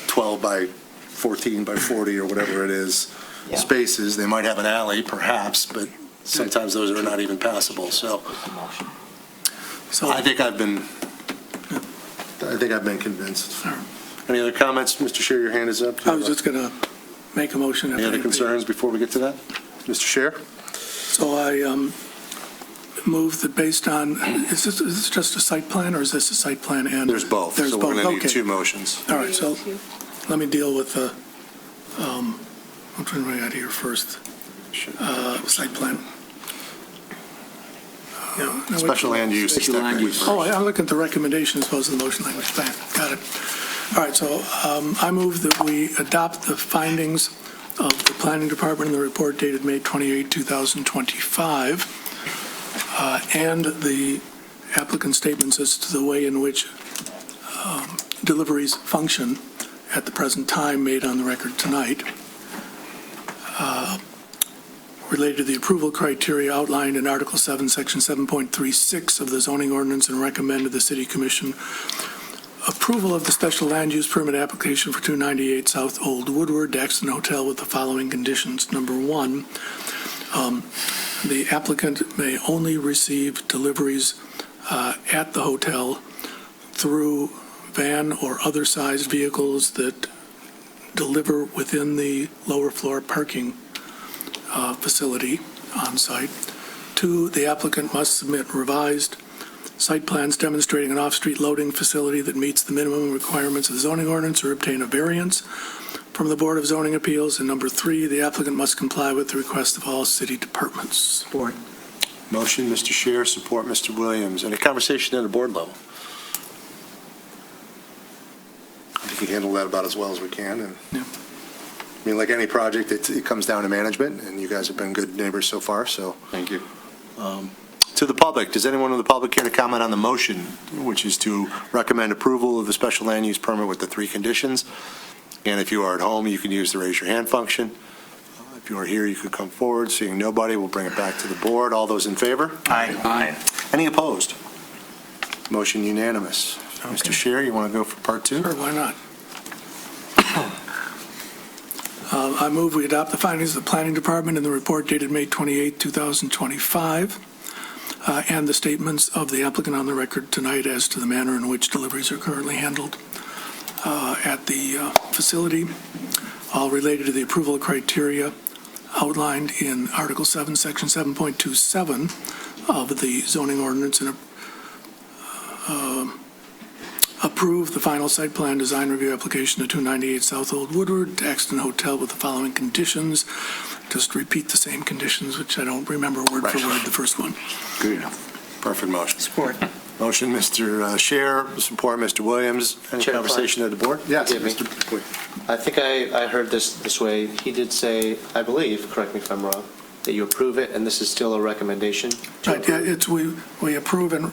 12 by 14 by 40 or whatever it is, spaces. They might have an alley, perhaps, but sometimes those are not even passable. So I think I've been convinced. Any other comments? Mr. Scherer, your hand is up. I was just going to make a motion. Any other concerns before we get to that? Mr. Scherer? So I move that based on, is this just a site plan, or is this a site plan and? There's both. There's so both. We're going to need Okay. 2 motions. All right, so let me deal with the, I'm trying to write out here first. Site plan. Special land use. Special land use. Oh, I'm looking at the recommendation as opposed to the motion language. Fine, got it. All right, so I move that we adopt the findings of the Planning Department in the report dated May 28, 2025, and the applicant statements as to the way in which deliveries function at the present time made on the record tonight, related to the approval criteria outlined in Article 7, Section 7.36 of the zoning ordinance, and recommend to the City Commission approval of the special land use permit application for 298 South Old Woodward, Daxton Hotel, with the following conditions. Number 1, the applicant may only receive deliveries at the hotel through van or other sized vehicles that deliver within the lower floor parking facility on site. 2, the applicant must submit revised site plans demonstrating an off-street loading facility that meets the minimum requirements of the zoning ordinance or obtain a variance from the Board of Zoning Appeals. And number 3, the applicant must comply with the request of all city departments. Support. Motion, Mr. Scher, support, Mr. Williams. Any conversation at the board level? I think we handle that about as well as we can. And Yeah. I mean, like any project, it comes down to management, and you guys have been good neighbors so far, so. Thank you. To the public, does anyone in the public care to comment on the motion, which is to recommend approval of the special land use permit with the 3 conditions? And if you are at home, you can use the raise your hand function. If you are here, you can come forward. Seeing nobody, we'll bring it back to the board. All those in favor? Aye. Any opposed? Motion unanimous. Mr. Scher, you want to go for part 2? Sure, why not? I move we adopt the findings of the Planning Department in the report dated May 28, 2025, and the statements of the applicant on the record tonight as to the manner in which deliveries are currently handled at the facility, all related to the approval criteria outlined in Article 7, Section 7.27 of the zoning ordinance, and approve the final site plan design review application to 298 South Old Woodward, Daxton Hotel, with the following conditions. Just repeat the same conditions, which I don't remember word for word, the first one. Good enough. Perfect motion. Support. Motion, Mr. Scher, support, Mr. Williams. Any Chair, conversation at the board? Yes, Forgive me. Mr. Wait. I think I heard this way. He did say, I believe, correct me if I'm wrong, that you approve it, and this is still a recommendation? Right, yeah, it's, we approve, and,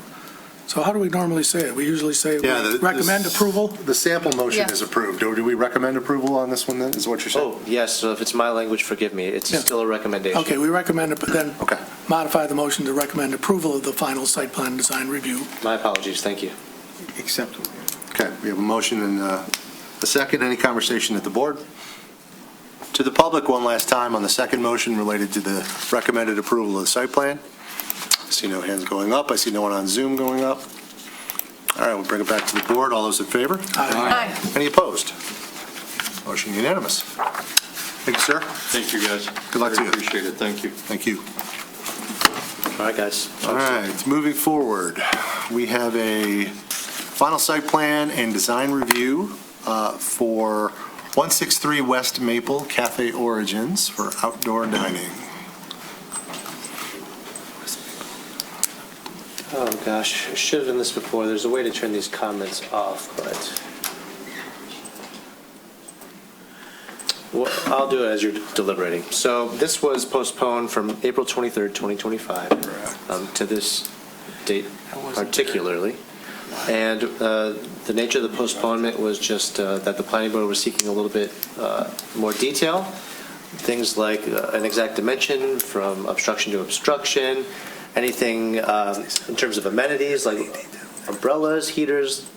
so how do we normally say it? We usually say we Yeah, recommend approval? The sample motion Yeah. is approved. Or do we recommend approval on this one then, is what you're saying? Oh, yes, so if it's my language, forgive me. It's Yeah. still a recommendation. Okay, we recommend it, but then Okay. modify the motion to recommend approval of the final site plan design review. My apologies, thank you. Acceptable. Okay, we have a motion and a second. Any conversation at the board? To the public, one last time on the second motion related to the recommended approval of the site plan. I see no hands going up. I see no one on Zoom going up. All right, we'll bring it back to the board. All those in favor? Aye. Any opposed? Motion unanimous. Thank you, sir. Thank you, guys. Good luck to you. Appreciate it. Thank you. Thank you. All right, guys. All right, moving forward, we have a final site plan and design review for 163 West Maple Cafe Origins for outdoor dining. Oh, gosh, I should have done this before. There's a way to turn these comments off, but well, I'll do it as you're deliberating. So this was postponed from April 23rd, 2025 to this date particularly. And the nature of the postponement was just that the planning board was seeking a little bit more detail. Things like an exact dimension from obstruction to obstruction, anything in terms of amenities like umbrellas, heaters,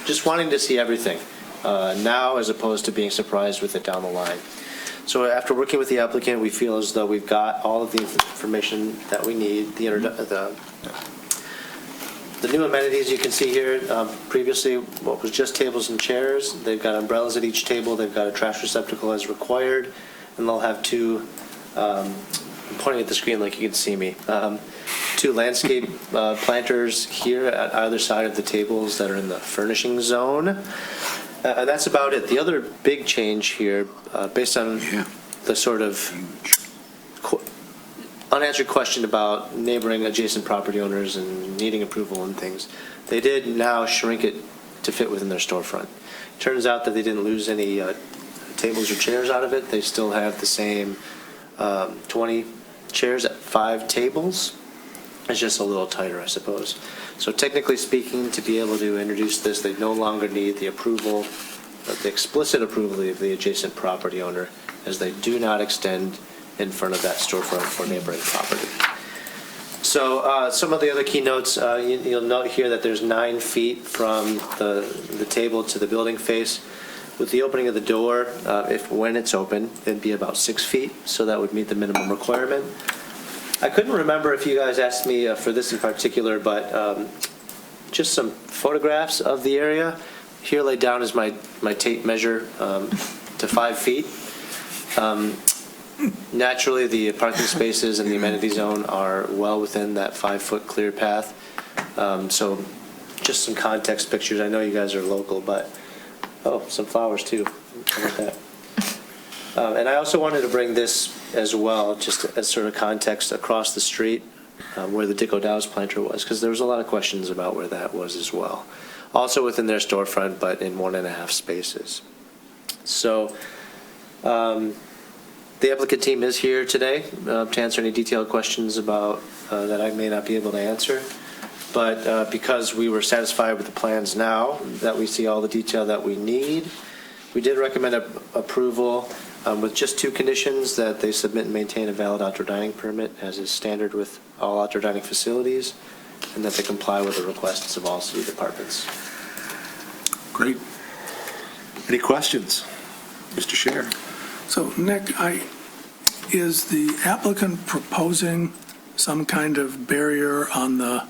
just wanting to see everything now as opposed to being surprised with it down the line. So after working with the applicant, we feel as though we've got all of the information that we need. The new amenities you can see here, previously what was just tables and chairs, they've got umbrellas at each table, they've got a trash receptacle as required, and they'll have two, I'm pointing at the screen like you can see me, two landscape planters here at either side of the tables that are in the furnishing zone. And that's about it. The other big change here, based on the sort of unanswered question about neighboring adjacent property owners and needing approval and things, they did now shrink it to fit within their storefront. Turns out that they didn't lose any tables or chairs out of it. They still have the same 20 chairs at 5 tables. It's just a little tighter, I suppose. So technically speaking, to be able to introduce this, they no longer need the approval, the explicit approval of the adjacent property owner, as they do not extend in front of that storefront for neighboring property. So some of the other keynotes, you'll note here that there's 9 feet from the table to the building face. With the opening of the door, when it's open, it'd be about 6 feet, so that would meet the minimum requirement. I couldn't remember if you guys asked me for this in particular, but just some photographs of the area. here laid down is my tape measure to 5 feet. Naturally, the parking spaces and the amenity zone are well within that 5-foot clear path. So just some context pictures. I know you guys are local, but, oh, some flowers too. How about that? And I also wanted to bring this as well, just as sort of context across the street where the Dick O'Dow's planter was, because there was a lot of questions about where that was as well. Also within their storefront, but in 1.5 spaces. So the applicant team is here today to answer any detailed questions about that I may not be able to answer. But because we were satisfied with the plans now, that we see all the detail that we need, we did recommend approval with just 2 conditions: that they submit and maintain a valid outdoor dining permit, as is standard with all outdoor dining facilities, and that they comply with the requests of all city departments. Great. Any questions? Mr. Scher. So, Nick, is the applicant proposing some kind of barrier on the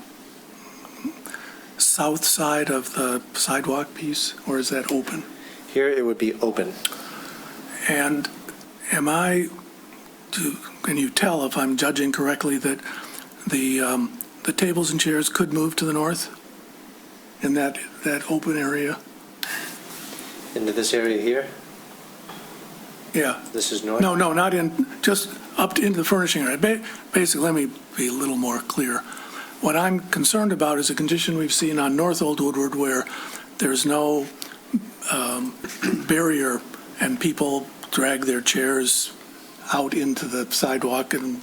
south side of the sidewalk piece, or is that open? Here it would be open. And can you tell if I'm judging correctly that the tables and chairs could move to the north in that open area? Into this area here? Yeah. This is north? No, not in, just up into the furnishing area. Basically, let me be a little more clear. What I'm concerned about is a condition we've seen on North Old Woodward where there's no barrier and people drag their chairs out into the sidewalk and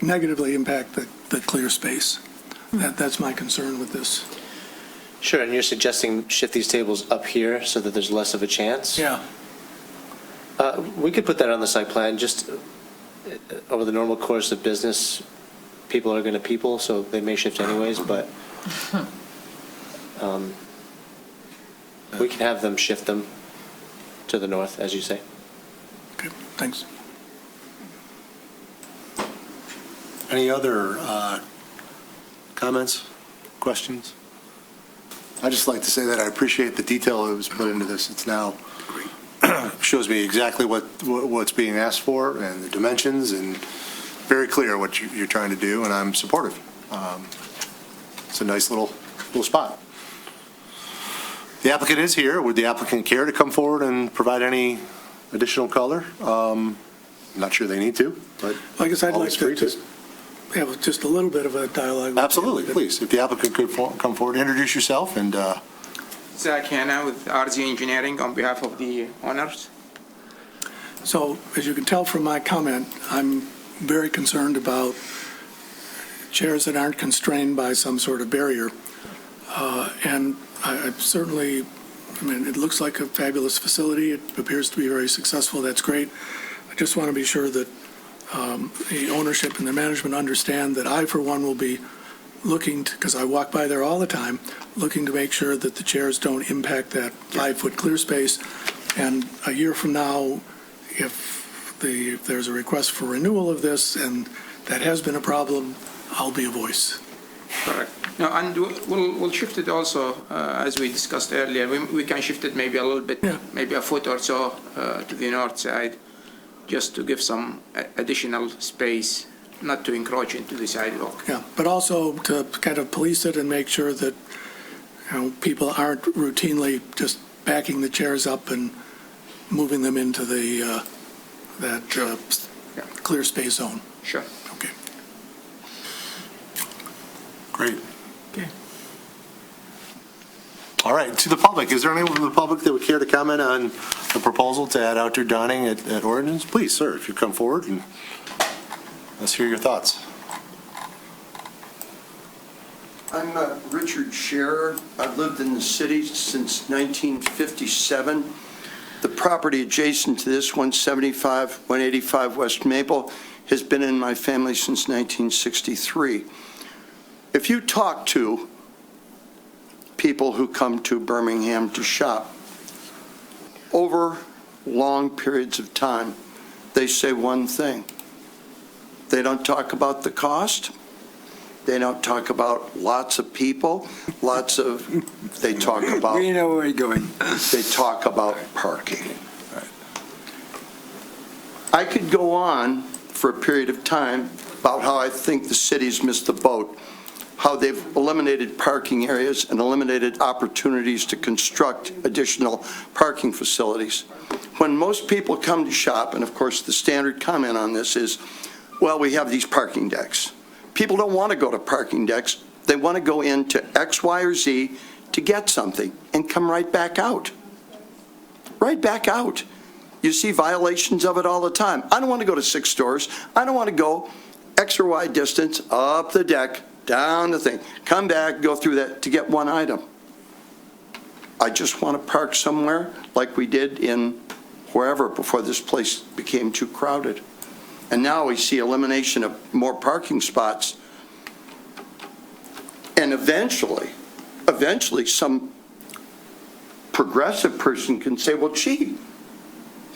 negatively impact the clear space. That's my concern with this. Sure, and you're suggesting shift these tables up here so that there's less of a chance? Yeah. We could put that on the site plan. Just over the normal course of business, people are going to people, so they may shift anyways, but we can have them shift them to the north, as you say. Okay, thanks. Any other comments, questions? I'd just like to say that I appreciate the detail that was put into this. It's now shows me exactly what's being asked for and the dimensions, and very clear what you're trying to do, and I'm supportive. It's a nice little spot. The applicant is here. Would the applicant care to come forward and provide any additional color? I'm not sure they need to, but I guess I'd like always to free just have just a little bit of a dialogue. Absolutely, please. If the applicant could come forward, introduce yourself, and Zach Hanna with RZ Engineering on behalf of the owners. So, as you can tell from my comment, I'm very concerned about chairs that aren't constrained by some sort of barrier. And I certainly, it looks like a fabulous facility. It appears to be very successful. That's great. I just want to be sure that the ownership and the management understand that I, for one, will be looking to, because I walk by there all the time, looking to make sure that the chairs don't impact that 5-foot clear space. And a year from now, if there's a request for renewal of this and that has been a problem, I'll be a voice. Correct. No, and we'll shift it also, as we discussed earlier. We can shift it maybe a little bit, maybe a foot or so to the north side, just to give some additional space, not to encroach into the sidewalk. Yeah, but also to kind of police it and make sure that people aren't routinely just backing the chairs up and moving them into the clear space zone. Sure. Okay. great. Okay. All right, to the public, is there anyone from the public that would care to comment on the proposal to add outdoor dining at Origins? Please, sir, if you come forward and let's hear your thoughts. I'm Richard Scherer. I've lived in the city since 1957. The property adjacent to this, 185 West Maple, has been in my family since 1963. If you talk to people who come to Birmingham to shop, over long periods of time, they say one thing. They don't talk about the cost. They don't talk about lots of people, they talk about. We know where you're going. They talk about parking. I could go on for a period of time about how I think the city's missed the boat, how they've eliminated parking areas and eliminated opportunities to construct additional parking facilities. When most people come to shop, and of course the standard comment on this is, well, we have these parking decks. People don't want to go to parking decks. They want to go into X, Y, or Z to get something and come right back out. Right back out. You see violations of it all the time. I don't want to go to 6 stores. I don't want to go X or Y distance up the deck, down the thing, come back, go through that to get one item. I just want to park somewhere like we did in wherever before this place became too crowded. And now we see elimination of more parking spots. And eventually some progressive person can say, well, gee,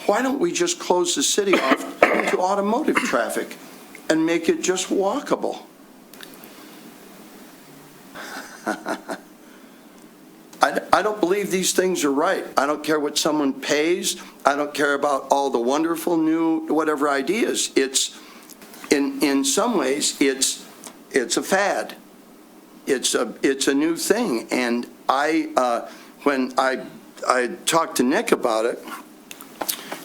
why don't we just close the city off to automotive traffic and make it just walkable? I don't believe these things are right. I don't care what someone pays. I don't care about all the wonderful new whatever ideas. It's in some ways it's a fad. It's a new thing. And when I talked to Nick about it,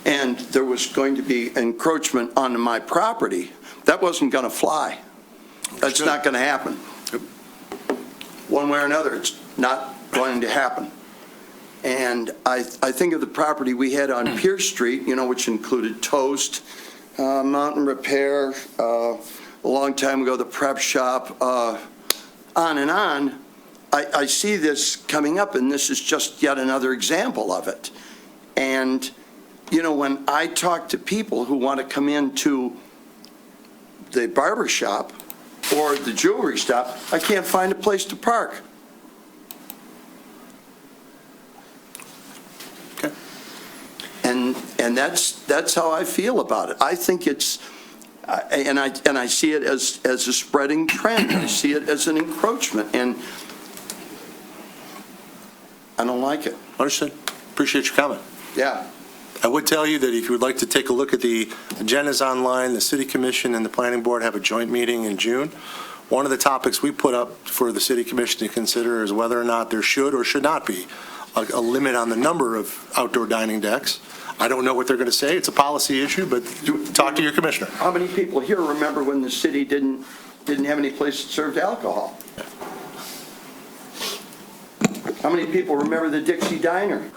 and there was going to be encroachment on my property, that wasn't going to fly. That's not going to happen. One way or another, it's not going to happen. And I think of the property we had on Pierce Street, which included Toast, Mountain Repair, a long time ago, the Prep Shop, on and on. I see this coming up, and this is just yet another example of it. And, when I talk to people who want to come into the barber shop or the jewelry shop, I can't find a place to park. Okay. And that's how I feel about it. I think it's, and I see it as a spreading trend. I see it as an encroachment, and I don't like it. Understood. Appreciate your comment. Yeah. I would tell you that if you would like to take a look at the agendas online, the City Commission and the Planning Board have a joint meeting in June. One of the topics we put up for the City Commission to consider is whether or not there should or should not be a limit on the number of outdoor dining decks. I don't know what they're going to say. It's a policy issue, but talk to your commissioner. How many people here remember when the city didn't have any place that served alcohol? How many people remember the Dixie Diner?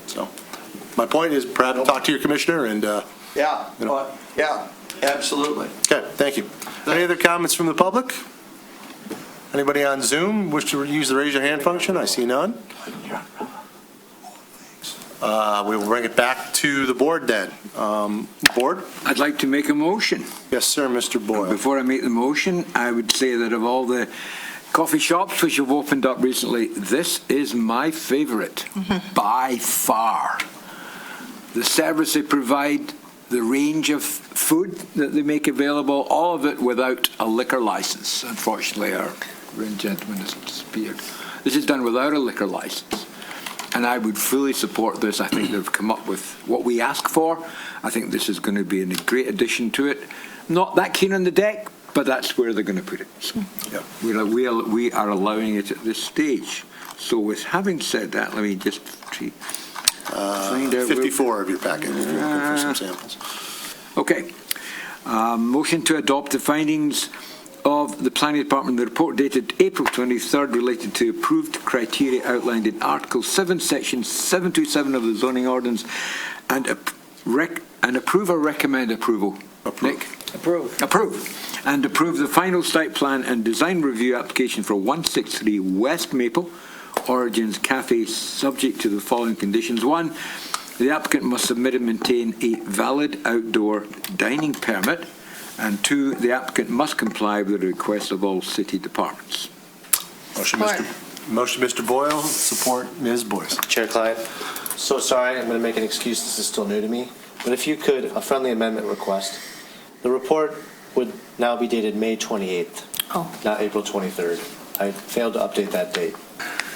So, my point is, perhaps talk to your commissioner and. Yeah, yeah, absolutely. Okay, thank you. Any other comments from the public? Anybody on Zoom wish to use the raise your hand function? I see none. We will bring it back to the board then. Board? I'd like to make a motion. Yes, sir, Mr. Boyle. Before I make the motion, I would say that of all the coffee shops which have opened up recently, this is my favorite by far. The service they provide, the range of food that they make available, all of it without a liquor license. Unfortunately, our gentleman has disappeared. This is done without a liquor license. And I would fully support this. I think they've come up with what we ask for. I think this is going to be a great addition to it. Not that keen on the deck, but that's where they're going to put it. So, yeah, we are allowing it at this stage. So with having said that, let me just see. 54 of your packet, if you're looking for some samples. Okay. Motion to adopt the findings of the Planning Department, the report dated April 23rd related to approved criteria outlined in Article 7, Section 727 of the zoning ordinance, and approve or recommend approval. Nick? Approve. Approve. And approve the final site plan and design review application for 163 West Maple, Origins Cafe, subject to the following conditions. 1, the applicant must submit and maintain a valid outdoor dining permit. And 2, the applicant must comply with the requests of all city departments. Motion, Mr. Boyle, support Ms. Boyce. Chair Klein, so sorry, I'm going to make an excuse, this is still new to me, but if you could, a friendly amendment request. The report would now be dated May 28th. not April 23rd. I failed to update that date.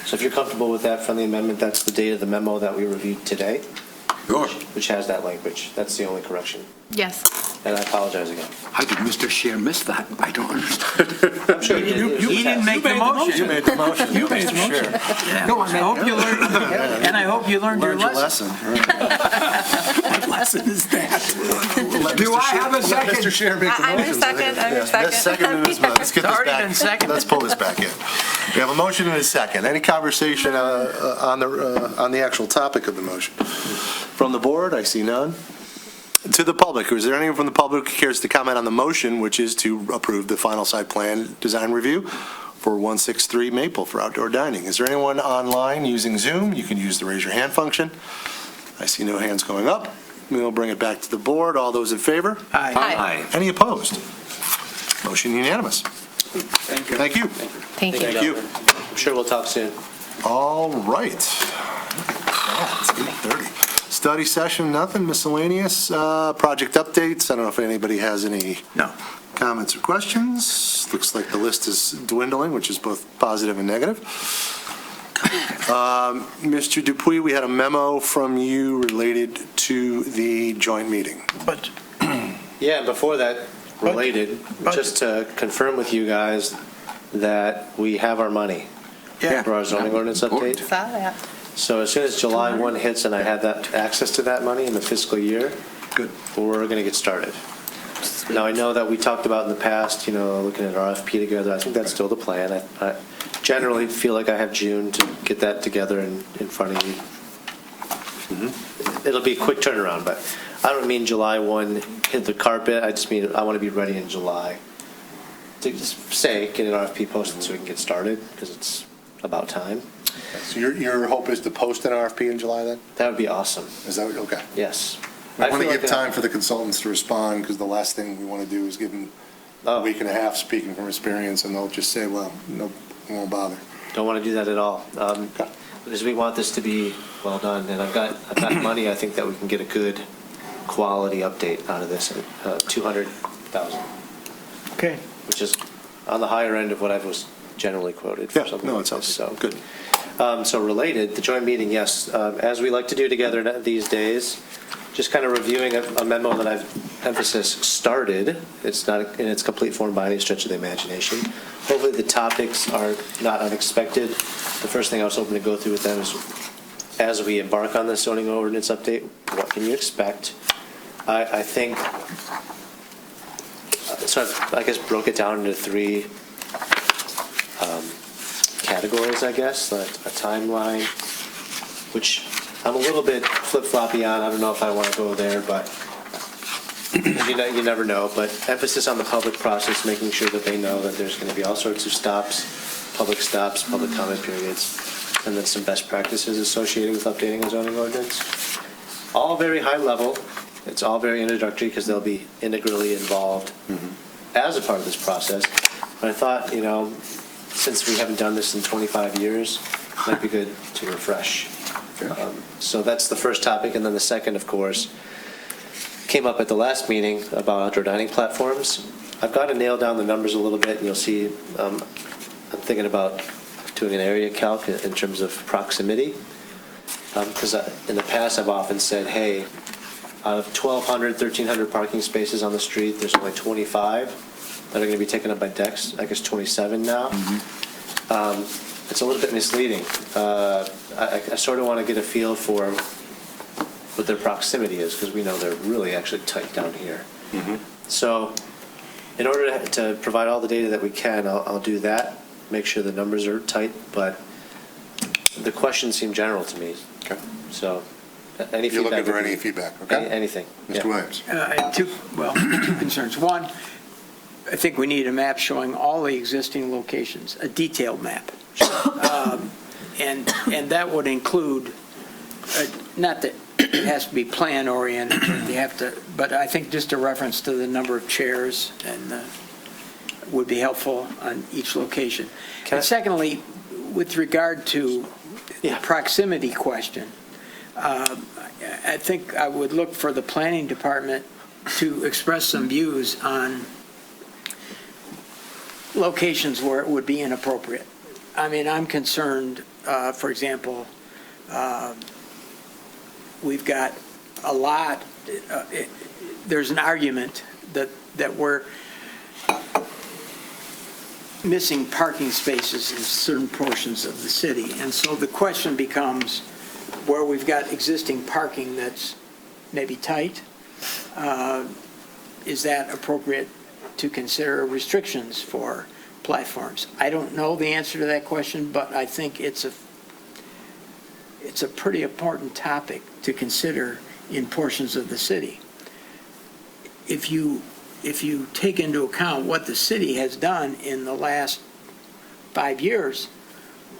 So if you're comfortable with that friendly amendment, that's the date of the memo that we reviewed today. Sure. Which has that language. That's the only correction. Yes. And I apologize again. How did Mr. Scheer miss that? I don't understand. I'm sure he did. It was He a didn't test. make the motion. You made the motion. You made the motion. No, I hope you learned, and I hope you learned your lesson. What lesson is that? Do I have a second? Mr. Scheer make the I'm motion. your second, I'm your second. Second and Ms. Miller. Let's get It's this already back. been seconded. Let's pull this back in. We have a motion and a second. Any conversation on the actual topic of the motion? From the board, I see none. To the public, is there anyone from the public who cares to comment on the motion, which is to approve the final site plan design review for 163 Maple for outdoor dining? Is there anyone online using Zoom? You can use the raise your hand function. I see no hands going up. We'll bring it back to the board. All those in favor? Aye. Aye. Any opposed? Motion unanimous. Thank you. Thank you. Thank you. Thank you. I'm sure we'll talk soon. All right. It's 8:30. Study session, nothing. Miscellaneous, project updates. I don't know if anybody has any No. comments or questions. Looks like the list is dwindling, which is both positive and negative. Mr. Dupuy, we had a memo from you related to the joint meeting. But Yeah, before that, related, just to confirm with you guys that we have our money Yeah. for our zoning ordinance update. Saw that. So as soon as July 1 hits and I have that access to that money in the fiscal year, Good. we're going to get started. Now, I know that we talked about in the past, looking at RFP together. I think that's still the plan. I generally feel like I have June to get that together in front of you. It'll be a quick turnaround, but I don't mean July 1 hit the carpet. I just mean I want to be ready in July to just get an RFP posted so we can get started because it's about time. So your hope is to post an RFP in July then? That would be awesome. Is that, okay. Yes. I want to feel give like time for the consultants to respond, because the last thing we want to do is give them a week and a half speaking from experience, and they'll just say, well, no, we won't bother. Don't want to do that at all. Because we want this to be well done, and I've got money. I think that we can get a good quality update out of this. 200,000, Okay. which is on the higher end of what I was generally quoted for something. No, like it sounds this. So good. So related, the joint meeting, yes, as we like to do together these days, just kind of reviewing a memo that I've emphasis started. It's not in its complete form by any stretch of the imagination. Hopefully the topics are not unexpected. The first thing I was hoping to go through with them is, as we embark on this zoning ordinance update, what can you expect? I think, so I guess broke it down into three categories, I guess, a timeline, which I'm a little bit flip-floppy on. I don't know if I want to go there, but you never know. But emphasis on the public process, making sure that they know that there's going to be all sorts of stops, public comment periods, and then some best practices associated with updating a zoning ordinance. All very high level. It's all very introductory because they'll be integrally involved as a part of this process. But I thought, since we haven't done this in 25 years, it might be good to refresh. So that's the first topic. And then the second, of course, came up at the last meeting about outdoor dining platforms. I've got to nail down the numbers a little bit, and you'll see I'm thinking about doing an area calc in terms of proximity. Because in the past, I've often said, hey, out of 1,200, 1,300 parking spaces on the street, there's only 25 that are going to be taken up by decks. I guess 27 now. It's a little bit misleading. I sort of want to get a feel for what their proximity is, because we know they're really actually tight down here. So in order to provide all the data that we can, I'll do that, make sure the numbers are tight, but the questions seem general to me. Okay. So any You're feedback? looking for any feedback, okay? Anything. Mr. Williams? I have two concerns. One, I think we need a map showing all the existing locations, a detailed map. And that would include, not that it has to be plan oriented, but I think just a reference to the number of chairs and would be helpful on each location. And secondly, with regard to the proximity question, I think I would look for the planning department to express some views on locations where it would be inappropriate. I mean, I'm concerned, for example, we've got a lot, there's an argument that we're missing parking spaces in certain portions of the city. And so the question becomes, where we've got existing parking that's maybe tight, is that appropriate to consider restrictions for platforms? I don't know the answer to that question, but I think it's a pretty important topic to consider in portions of the city. If you take into account what the city has done in the last 5 years,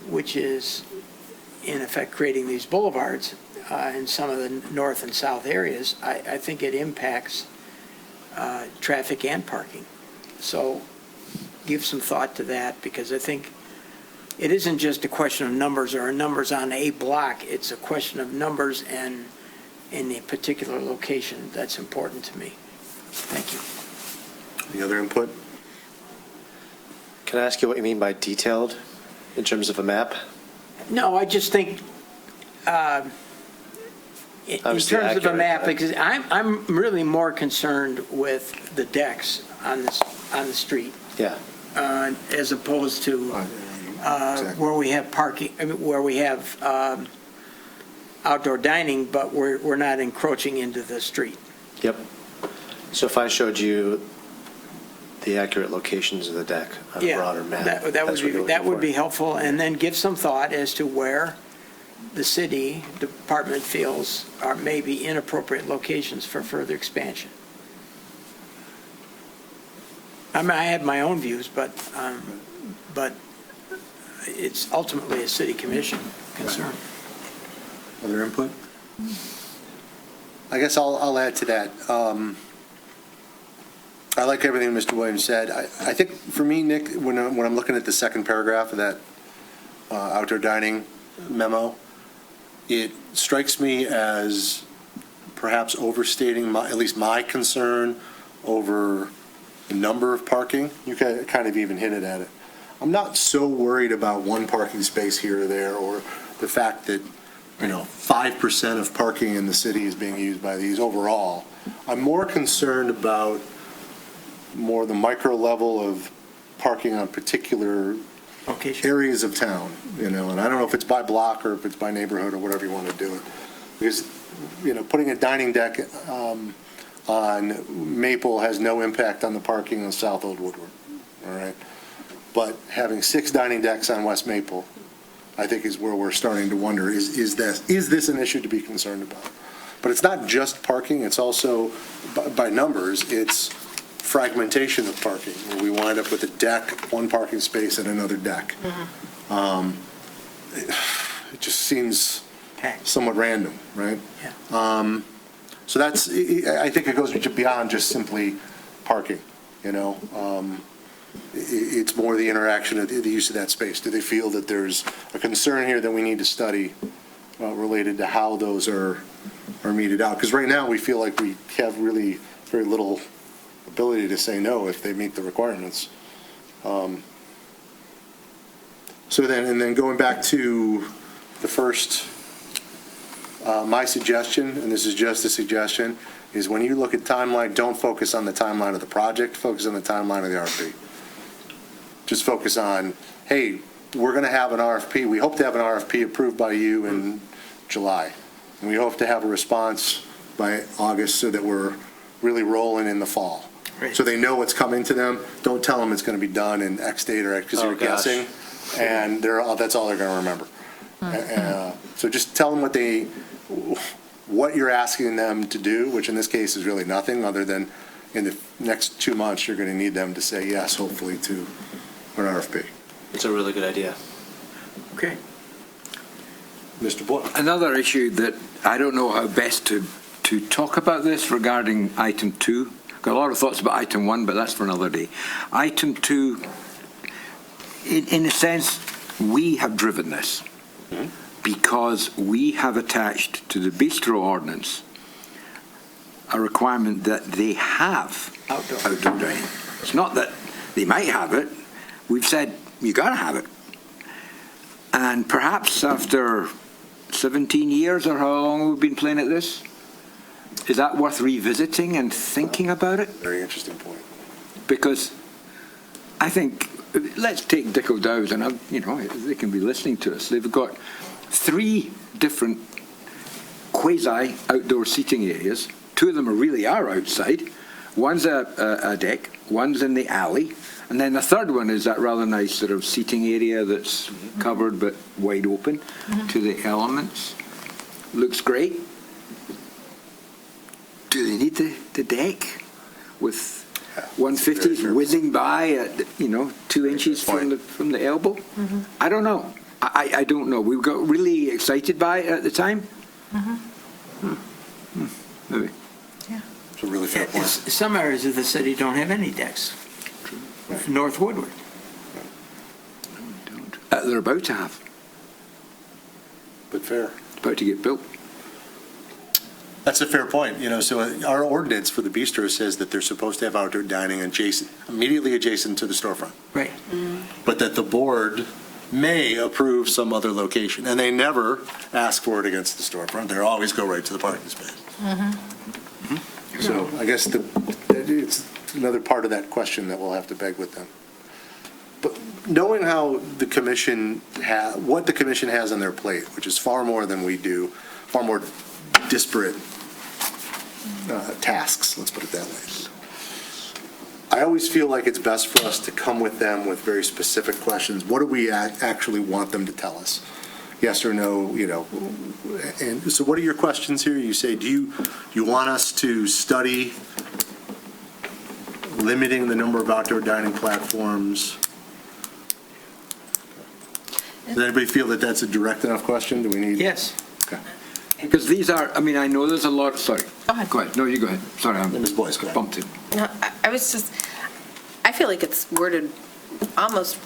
which is in effect creating these boulevards in some of the north and south areas, I think it impacts traffic and parking. So give some thought to that, because I think it isn't just a question of numbers or numbers on a block. It's a question of numbers and in a particular location. That's important to me. Thank you. Any other input? Can I ask you what you mean by detailed in terms of a map? No, I just think in Obviously terms of a accurate, map, right? because I'm really more concerned with the decks on the street. Yeah. As opposed to where we have parking, I mean, where we have outdoor dining, but we're not encroaching into the street. Yep. So if I showed you the accurate locations of the deck on a broader map, that would be helpful, and then give some thought as to where the city department feels are maybe inappropriate locations for further expansion. I mean, I have my own views, but it's ultimately a city commission concern. Other input? I guess I'll add to that. I like everything Mr. Williams said. I think for me, Nick, when I'm looking at the second paragraph of that outdoor dining memo, it strikes me as perhaps overstating at least my concern over the number of parking. You kind of even hinted at it. I'm not so worried about one parking space here or there, or the fact that 5% of parking in the city is being used by these overall. I'm more concerned about more the micro level of parking on particular areas of town, and I don't know if it's by block or if it's by neighborhood or whatever you want to do it. Because, putting a dining deck on Maple has no impact on the parking on South Old Woodward, all right? But having 6 dining decks on West Maple, I think is where we're starting to wonder, is this an issue to be concerned about? But it's not just parking, it's also, by numbers, it's fragmentation of parking, where we wind up with a deck, one parking space, and another deck. It just seems somewhat random, right? Yeah. So that's, I think it goes beyond just simply parking, It's more the interaction of the use of that space. Do they feel that there's a concern here that we need to study related to how those are meted out? Because right now, we feel like we have really very little ability to say no if they meet the requirements. So then going back to the first, my suggestion, and this is just a suggestion, is when you look at timeline, don't focus on the timeline of the project, focus on the timeline of the RFP. Just focus on, hey, we're going to have an RFP. We hope to have an RFP approved by you in July. And we hope to have a response by August so that we're really rolling in the fall. Right. So they know what's coming to them. Don't tell them it's going to be done in X date or X, because you're guessing, and that's all they're going to remember. So just tell them what you're asking them to do, which in this case is really nothing other than in the next 2 months, you're going to need them to say yes, hopefully, to an RFP. It's a really good idea. Okay. Mr. Boyle. Another issue that I don't know how best to talk about this regarding item 2. Got a lot of thoughts about item 1, but that's for another day. Item 2, in a sense, we have driven this because we have attached to the bistro ordinance a requirement that they have outdoor dining. It's not that they might have it, we've said, you got to have it. And perhaps after 17 years or how long we've been playing at this, is that worth revisiting and thinking about it? Very interesting point. Because I think, let's take Dickle Dowes, and they can be listening to us. They've got 3 different quasi-outdoor seating areas. 2 of them really are outside. One's a deck, one's in the alley, and then the third one is that rather nice sort of seating area that's covered but wide open to the elements. Looks great. Do they need the deck with 150s whizzing by at 2 inches from the elbow? I don't know. I don't know. We got really excited by it at the time. Maybe. It's a really fair point. Some areas of the city don't have any decks. North Woodward. They're about to have. But fair. About to get built. That's a fair point. So our ordinance for the bistro says that they're supposed to have outdoor dining immediately adjacent to the storefront. Right. But that the board may approve some other location. And they never ask for it against the storefront. They always go right to the parking space. So I guess it's another part of that question that we'll have to beg with them. But knowing how the commission, what the commission has on their plate, which is far more than we do, far more disparate tasks, let's put it that way. I always feel like it's best for us to come with them with very specific questions. What do we actually want them to tell us? Yes or no, And so what are your questions here? You say, do you want us to study limiting the number of outdoor dining platforms? Does anybody feel that that's a direct enough question? Do we need? Yes. Okay. Because these are, I know there's a lot, sorry. Go ahead. Go ahead. No, you go ahead. Sorry, Ms. Boyce, go ahead. bumped in. No, I feel like it's worded almost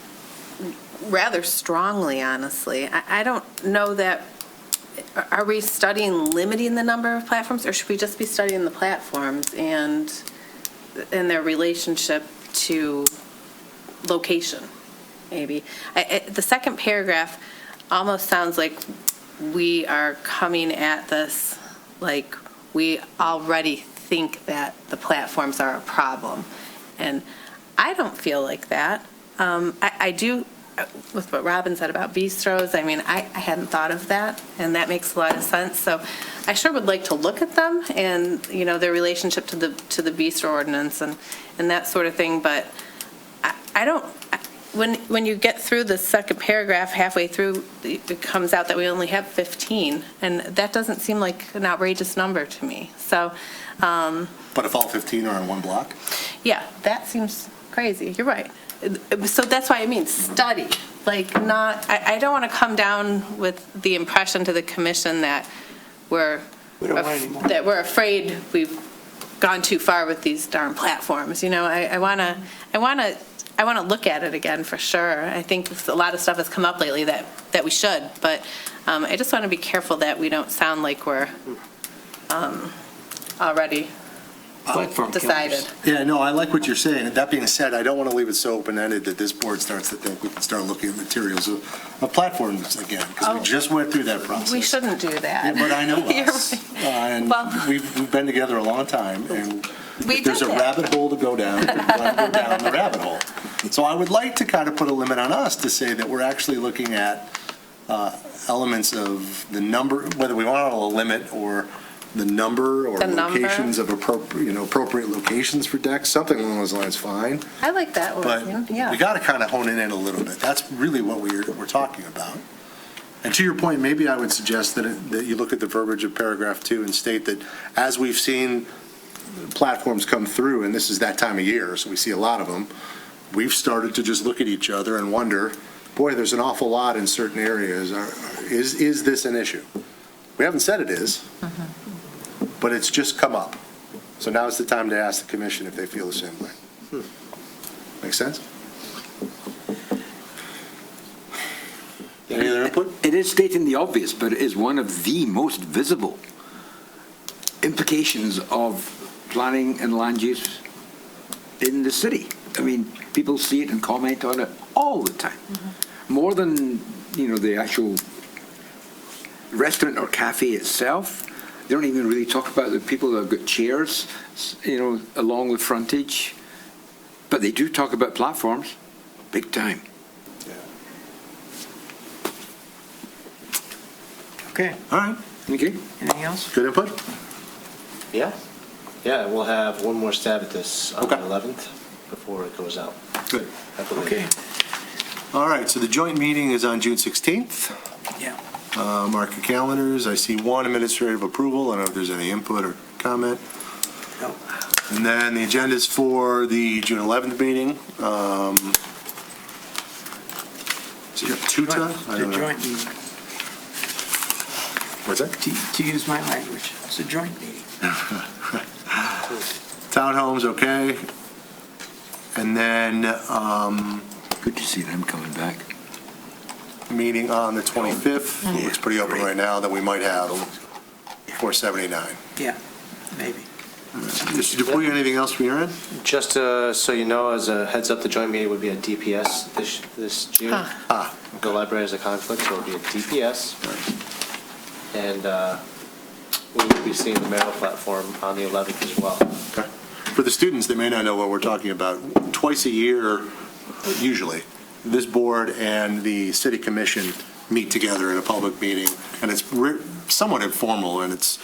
rather strongly, honestly. I don't know that, are we studying limiting the number of platforms, or should we just be studying the platforms and their relationship to location, maybe? The second paragraph almost sounds like we are coming at this like we already think that the platforms are a problem. And I don't feel like that. I do, with what Robin said about bistros, I hadn't thought of that, and that makes a lot of sense. So I sure would like to look at them and, their relationship to the bistro ordinance and that sort of thing. But I don't, when you get through the second paragraph, halfway through, it comes out that we only have 15, and that doesn't seem like an outrageous number to me. So. But if all 15 are on one block? Yeah, that seems crazy. You're right. So that's why I mean study. I don't want to come down with the impression to the commission that we're afraid we've gone too far with these darn platforms. I want to look at it again for sure. I think a lot of stuff has come up lately that we should, but I just want to be careful that we don't sound like we're already decided. Yeah, no, I like what you're saying. That being said, I don't want to leave it so open-ended that this board starts to think we can start looking at materials of platforms again, because we just went through that process. We shouldn't do that. Yeah, but I know us. And we've been together a long time, and if there's a rabbit hole to go down, we're going to go down the rabbit hole. So I would like to kind of put a limit on us to say that we're actually looking at elements of the number, whether we want to limit or the number or locations of appropriate locations for decks, something along those lines, fine. I like that one. But we got to kind of hone it in a little bit. That's really what we're talking about. And to your point, maybe I would suggest that you look at the verbiage of paragraph 2 and state that as we've seen platforms come through, and this is that time of year, so we see a lot of them, we've started to just look at each other and wonder, boy, there's an awful lot in certain areas. Is this an issue? We haven't said it is. But it's just come up. So now is the time to ask the commission if they feel the same way. Make sense? Any other input? It is stating the obvious, but it is one of the most visible implications of planning and land use in the city. I mean, people see it and comment on it all the time. More than, the actual restaurant or cafe itself. They don't even really talk about the people that have got chairs, along the frontage. But they do talk about platforms, big time. Okay. All right. Okay. Anything else? Good input? Yeah, we'll have one more stab at this on the 11th before it goes out. Good. I believe. Okay. All right, so the joint meeting is on June 16th. Yeah. Mark your calendars. I see one administrative approval. I don't know if there's any input or comment. No. And then the agenda is for the June 11th meeting. Is it Tuta? I The don't know. joint meeting. What's that? To use my language, it's a joint meeting. Townhomes, okay. And then, Good to see them coming back. meeting on the 25th. Looks pretty open right now, that we might have 479. Yeah, maybe. Mr. Dupuy, anything from your end? Just so you know, as a heads up, the joint meeting would be at DPS this June. The library has a conflict, so it'll be at DPS. And we will be seeing the Merrill platform on the 11th as well. Okay. For the students, they may not know what we're talking about. Twice a year, usually, this board and the city commission meet together in a public meeting, and it's somewhat informal, and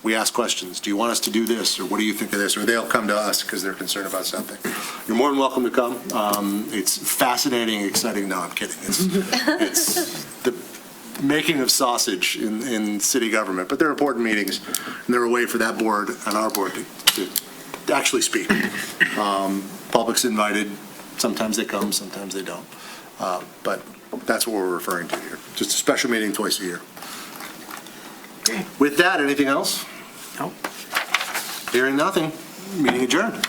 we ask questions. Do you want us to do this, or what do you think of this? Or they'll come to us because they're concerned about something. You're more than welcome to come. It's fascinating, exciting. No, I'm kidding. It's the making of sausage in city government, but they're important meetings, and they're a way for that board and our board to actually speak. Public's invited. Sometimes they come, sometimes they don't. But that's what we're referring to here. Just a special meeting twice a year. Okay. With that, anything else? No. Hearing nothing, meeting adjourned.